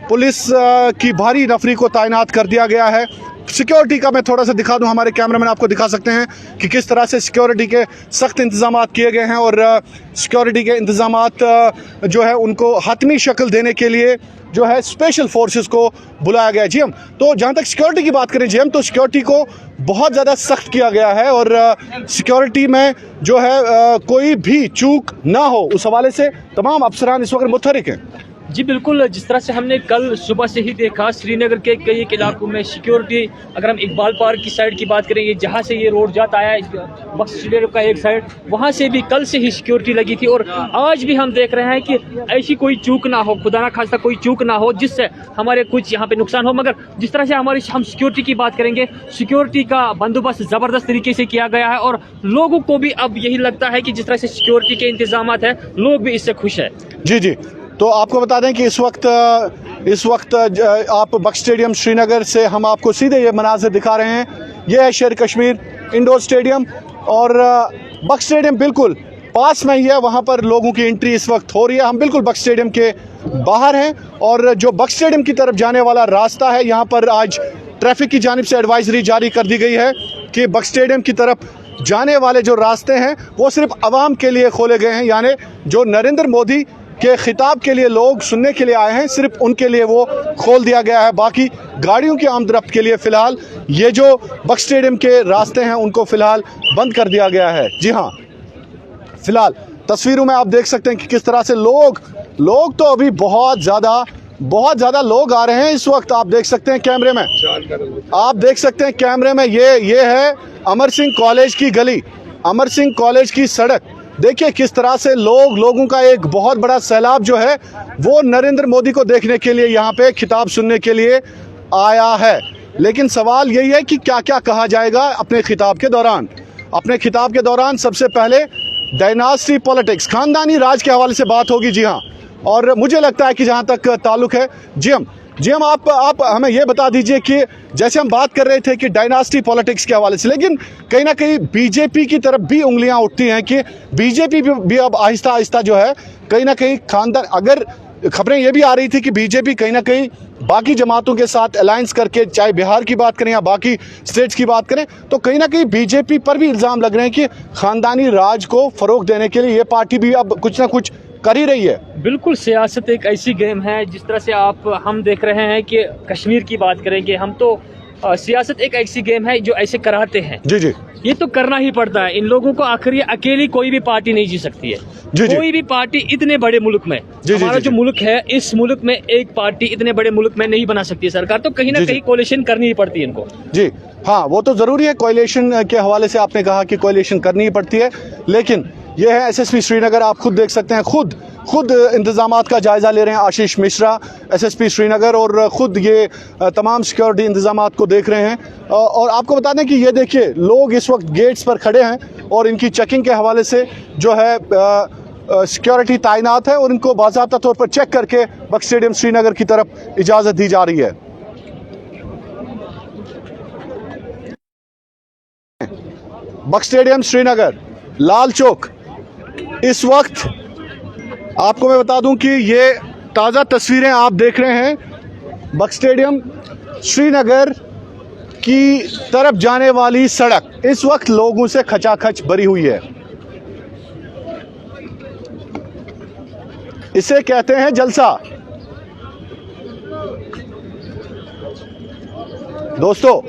पुलिस की भारी नफरी को तैनात कर दिया गया है। सिक्योरिटी का मैं थोड़ा सा दिखा दूं, हमारे कैमरामैन आपको दिखा सकते हैं कि किस तरह से सिक्योरिटी के सख्त इंतजाम किए गए हैं, और सिक्योरिटी के इंतजाम जो है उनको हतमी शक्ल देने के लिए जो है स्पेशल फोर्सेस को बुलाया गया है। जी हम तो जहाँ तक सिक्योरिटी की बात करें जी हम, तो सिक्योरिटी को बहुत ज़्यादा सख्त किया गया है और सिक्योरिटी में जो है कोई भी चूक ना हो उस हवाले से तमाम अफसरान इस वक्त मुतहरिक हैं। जी बिल्कुल, जिस तरह से हमने कल सुबह से ही देखा श्रीनगर के कई एक इलाकों में सिक्योरिटी, अगर हम इकबाल पार्क की साइड की बात करेंगे जहाँ से ये रोड जाता है बख्श स्टेडियम का एक साइड, वहाँ से भी कल से ही सिक्योरिटी लगी थी और आज भी हम देख रहे हैं कि ऐसी कोई चूक ना हो, खुदा ना खास्ता कोई चूक ना हो जिससे हमारे कुछ यहाँ पे नुकसान हो। मगर जिस तरह से हम सिक्योरिटी की बात करेंगे, सिक्योरिटी का बंदोबस्त ज़बरदस्त तरीके से किया गया है और लोगों को भी अब यही लगता है कि जिस तरह से सिक्योरिटी के इंतजाम है लोग भी इससे खुश है। जी जी, तो आपको बता दें कि इस वक्त आप बख्श स्टेडियम श्रीनगर से हम आपको सीधे ये मनाज़िर दिखा रहे हैं। ये है शेर कश्मीर इंडोर स्टेडियम और बख्श स्टेडियम बिल्कुल पास में ही है, वहाँ पर लोगों की एंट्री इस वक्त हो रही है। हम बिल्कुल बख्श स्टेडियम के बाहर हैं और जो बख्श स्टेडियम की तरफ जाने वाला रास्ता है, यहाँ पर आज ट्रैफिक की जानिब से एडवाइजरी जारी कर दी गई है कि बख्श स्टेडियम की तरफ जाने वाले जो रास्ते हैं वो सिर्फ आवाम के लिए खोले गए हैं, यानी जो नरेंद्र मोदी के खिताब के लिए लोग सुनने के लिए आए हैं सिर्फ उनके लिए वो खोल दिया गया है। बाकी गाड़ियों की आमदरफ्त के लिए फ़िलहाल ये जो बख्श स्टेडियम के रास्ते हैं उनको फ़िलहाल बंद कर दिया गया है। जी हाँ, फ़िलहाल तस्वीरों में आप देख सकते हैं कि किस तरह से लोग तो अभी बहुत ज़्यादा लोग आ रहे हैं इस वक्त। आप देख सकते हैं कैमरे में, आप देख सकते हैं कैमरे में, ये है अमर सिंह कॉलेज की गली, अमर सिंह कॉलेज की सड़क। देखिए किस तरह से लोगों का एक बहुत बड़ा सैलाब जो है वो नरेंद्र मोदी को देखने के लिए यहाँ पे खिताब सुनने के लिए आया है। लेकिन सवाल यही है कि क्या क्या कहा जाएगा अपने खिताब के दौरान। अपने खिताब के दौरान सबसे पहले डायनास्टी पॉलिटिक्स, खानदानी राज के हवाले से बात होगी। जी हाँ, और मुझे लगता है कि जहाँ तक ताल्लुक है जी हम आप हमें ये बता दीजिए कि जैसे हम बात कर रहे थे कि डायनास्टी पॉलिटिक्स के हवाले से, लेकिन कहीं ना कहीं बीजेपी की तरफ भी उंगलियां उठती हैं कि बीजेपी भी अब आहिस्ता आहिस्ता जो है कहीं ना कहीं खानदान, अगर खबरें ये भी आ रही थी कि बीजेपी कहीं ना कहीं बाकी जमातों के साथ अलायंस करके, चाहे बिहार की बात करें या बाकी स्टेट्स की बात करें, तो कहीं ना कहीं बीजेपी पर भी इल्ज़ाम लग रहे हैं कि खानदानी राज को फ़रोग देने के लिए ये पार्टी भी अब कुछ ना कुछ कर ही रही है। बिल्कुल, सियासत एक ऐसी गेम है जिस तरह से हम देख रहे हैं कि कश्मीर की बात करेंगे हम तो सियासत एक ऐसी गेम है जो ऐसे कराते हैं। जी जी, ये तो करना ही पड़ता है इन लोगों को, आखिर ये अकेली कोई भी पार्टी नहीं जी सकती है। जी जी, कोई भी पार्टी इतने बड़े मुल्क में, हमारा जो मुल्क है इस मुल्क में एक पार्टी इतने बड़े मुल्क में नहीं बना सकती सरकार, तो कहीं ना कहीं कोalition करनी ही पड़ती है इनको। जी हाँ, वो तो ज़रूरी है। कोalition के हवाले से आपने कहा कि कोalition करनी ही पड़ती है, लेकिन यह है एसएसपी श्रीनगर, आप खुद देख सकते हैं, खुद इंतजामात का जायज़ा ले रहे हैं आशीष मिश्रा एसएसपी श्रीनगर, और ख़ुद ये तमाम सिक्योरिटी इंतजामात को देख रहे हैं। और आपको बता दें कि ये देखिए लोग इस वक्त गेट्स पर खड़े हैं और इनकी चेकिंग के हवाले से जो है सिक्योरिटी तैनात है और इनको बाज़ाब्ता तौर पर चेक करके बख्श स्टेडियम श्रीनगर की तरफ इजाज़त दी जा रही है। बख्श स्टेडियम श्रीनगर, लाल चौक, इस वक्त आपको मैं बता दूं कि ये ताज़ा तस्वीरें आप देख रहे हैं बख्श स्टेडियम श्रीनगर की तरफ जाने वाली सड़क इस वक्त लोगों से खचाखच भरी हुई है। इसे कहते हैं जलसा। दोस्तों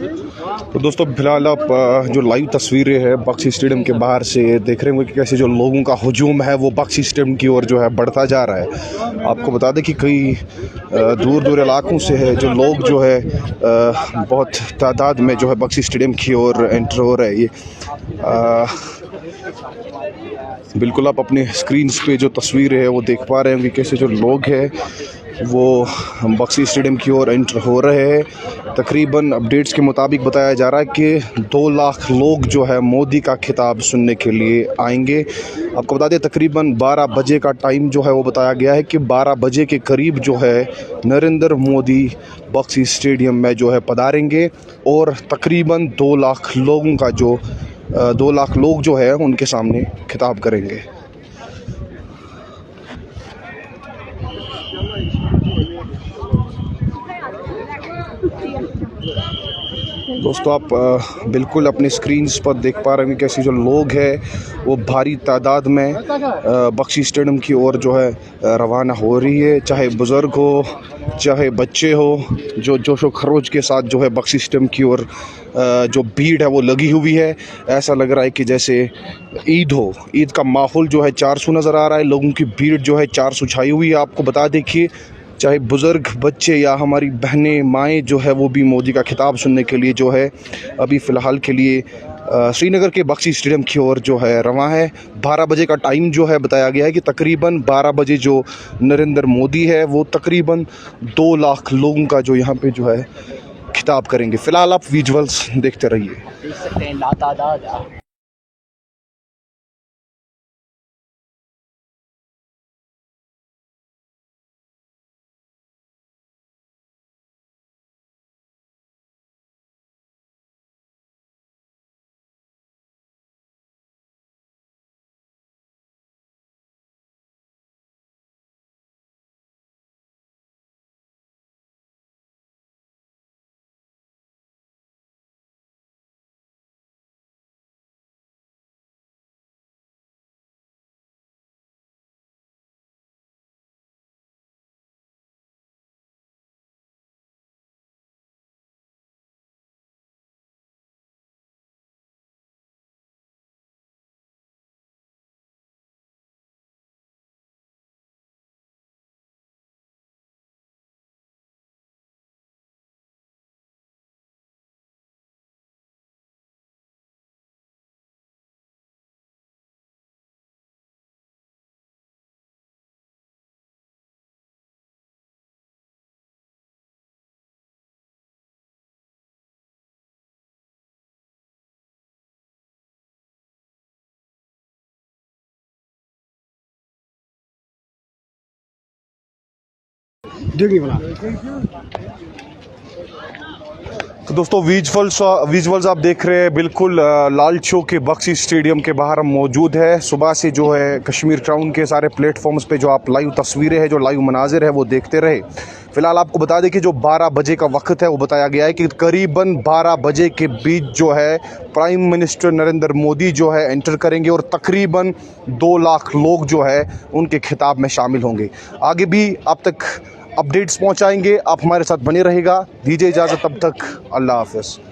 तो दोस्तों फिलहाल आप जो लाइव तस्वीरें हैं बख्शी स्टेडियम के बाहर से देख रहे होंगे कि कैसे जो लोगों का हुजूम है वो बख्शी स्टेडियम की ओर जो है बढ़ता जा रहा है। आपको बता दें कि कई दूर दूर इलाकों से है जो लोग जो है बहुत तादाद में जो है बख्शी स्टेडियम की ओर एंटर हो रहे हैं। ये बिल्कुल आप अपने स्क्रीन पे जो तस्वीरें है वो देख पा रहे हैं कि कैसे जो लोग हैं वो बख्शी स्टेडियम की ओर एंटर हो रहे हैं। तकरीबन अपडेट्स के मुताबिक बताया जा रहा है कि 2 लाख लोग जो है मोदी का खिताब सुनने के लिए आएंगे। आपको बता दें तकरीबन 12 बजे का टाइम जो है वो बताया गया है कि 12 बजे के करीब जो है नरेंद्र मोदी बख्शी स्टेडियम में जो है पधारेंगे और तकरीबन 2 लाख लोगों का जो 2 लाख लोग जो है उनके सामने खिताब करेंगे। दोस्तों आप बिल्कुल अपने स्क्रीन्स पर देख पा रहे हैं कैसे जो लोग हैं वो भारी तादाद में बख्शी स्टेडियम की ओर जो है रवाना हो रही है। चाहे बुज़ुर्ग हो चाहे बच्चे हो, जो जोशो खरोज के साथ जो है बख्शी स्टेडियम की ओर जो भीड़ है वो लगी हुई है। ऐसा लग रहा है कि जैसे ईद हो, ईद का माहौल जो है 400 नज़र आ रहा है। लोगों की भीड़ जो है 400 छाई हुई है। आपको बता देखिए चाहे बुज़ुर्ग बच्चे या हमारी बहनें माएँ जो है वो भी मोदी का खिताब सुनने के लिए जो है अभी फ़िलहाल के लिए श्रीनगर के बख्शी स्टेडियम की ओर जो है रवां है। 12 बजे का टाइम जो है बताया गया है कि तकरीबन 12 बजे जो नरेंद्र मोदी है वो तकरीबन 2 लाख लोगों का जो यहाँ पे जो है खिताब करेंगे। फ़िलहाल आप विजुअल्स देखते रहिए। तो दोस्तों विजुअल्स आप देख रहे हैं बिल्कुल लाल चौक के बख्शी स्टेडियम के बाहर हम मौजूद है। सुबह से जो है कश्मीर क्राउन के सारे प्लेटफॉर्म्स पे जो आप लाइव तस्वीरें हैं, जो लाइव मनाजिर है वो देखते रहे। फ़िलहाल आपको बता दें कि जो 12 बजे का वक्त है वो बताया गया है कि करीबन 12 बजे के बीच जो है प्राइम मिनिस्टर नरेंद्र मोदी जो है एंटर करेंगे और तकरीबन 2 लाख लोग जो है उनके खिताब में शामिल होंगे। आगे भी आप तक अपडेट्स पहुंचाएंगे, आप हमारे साथ बने रहेगा। दीजिए इजाज़त, तब तक अल्लाह हाफ़िज़।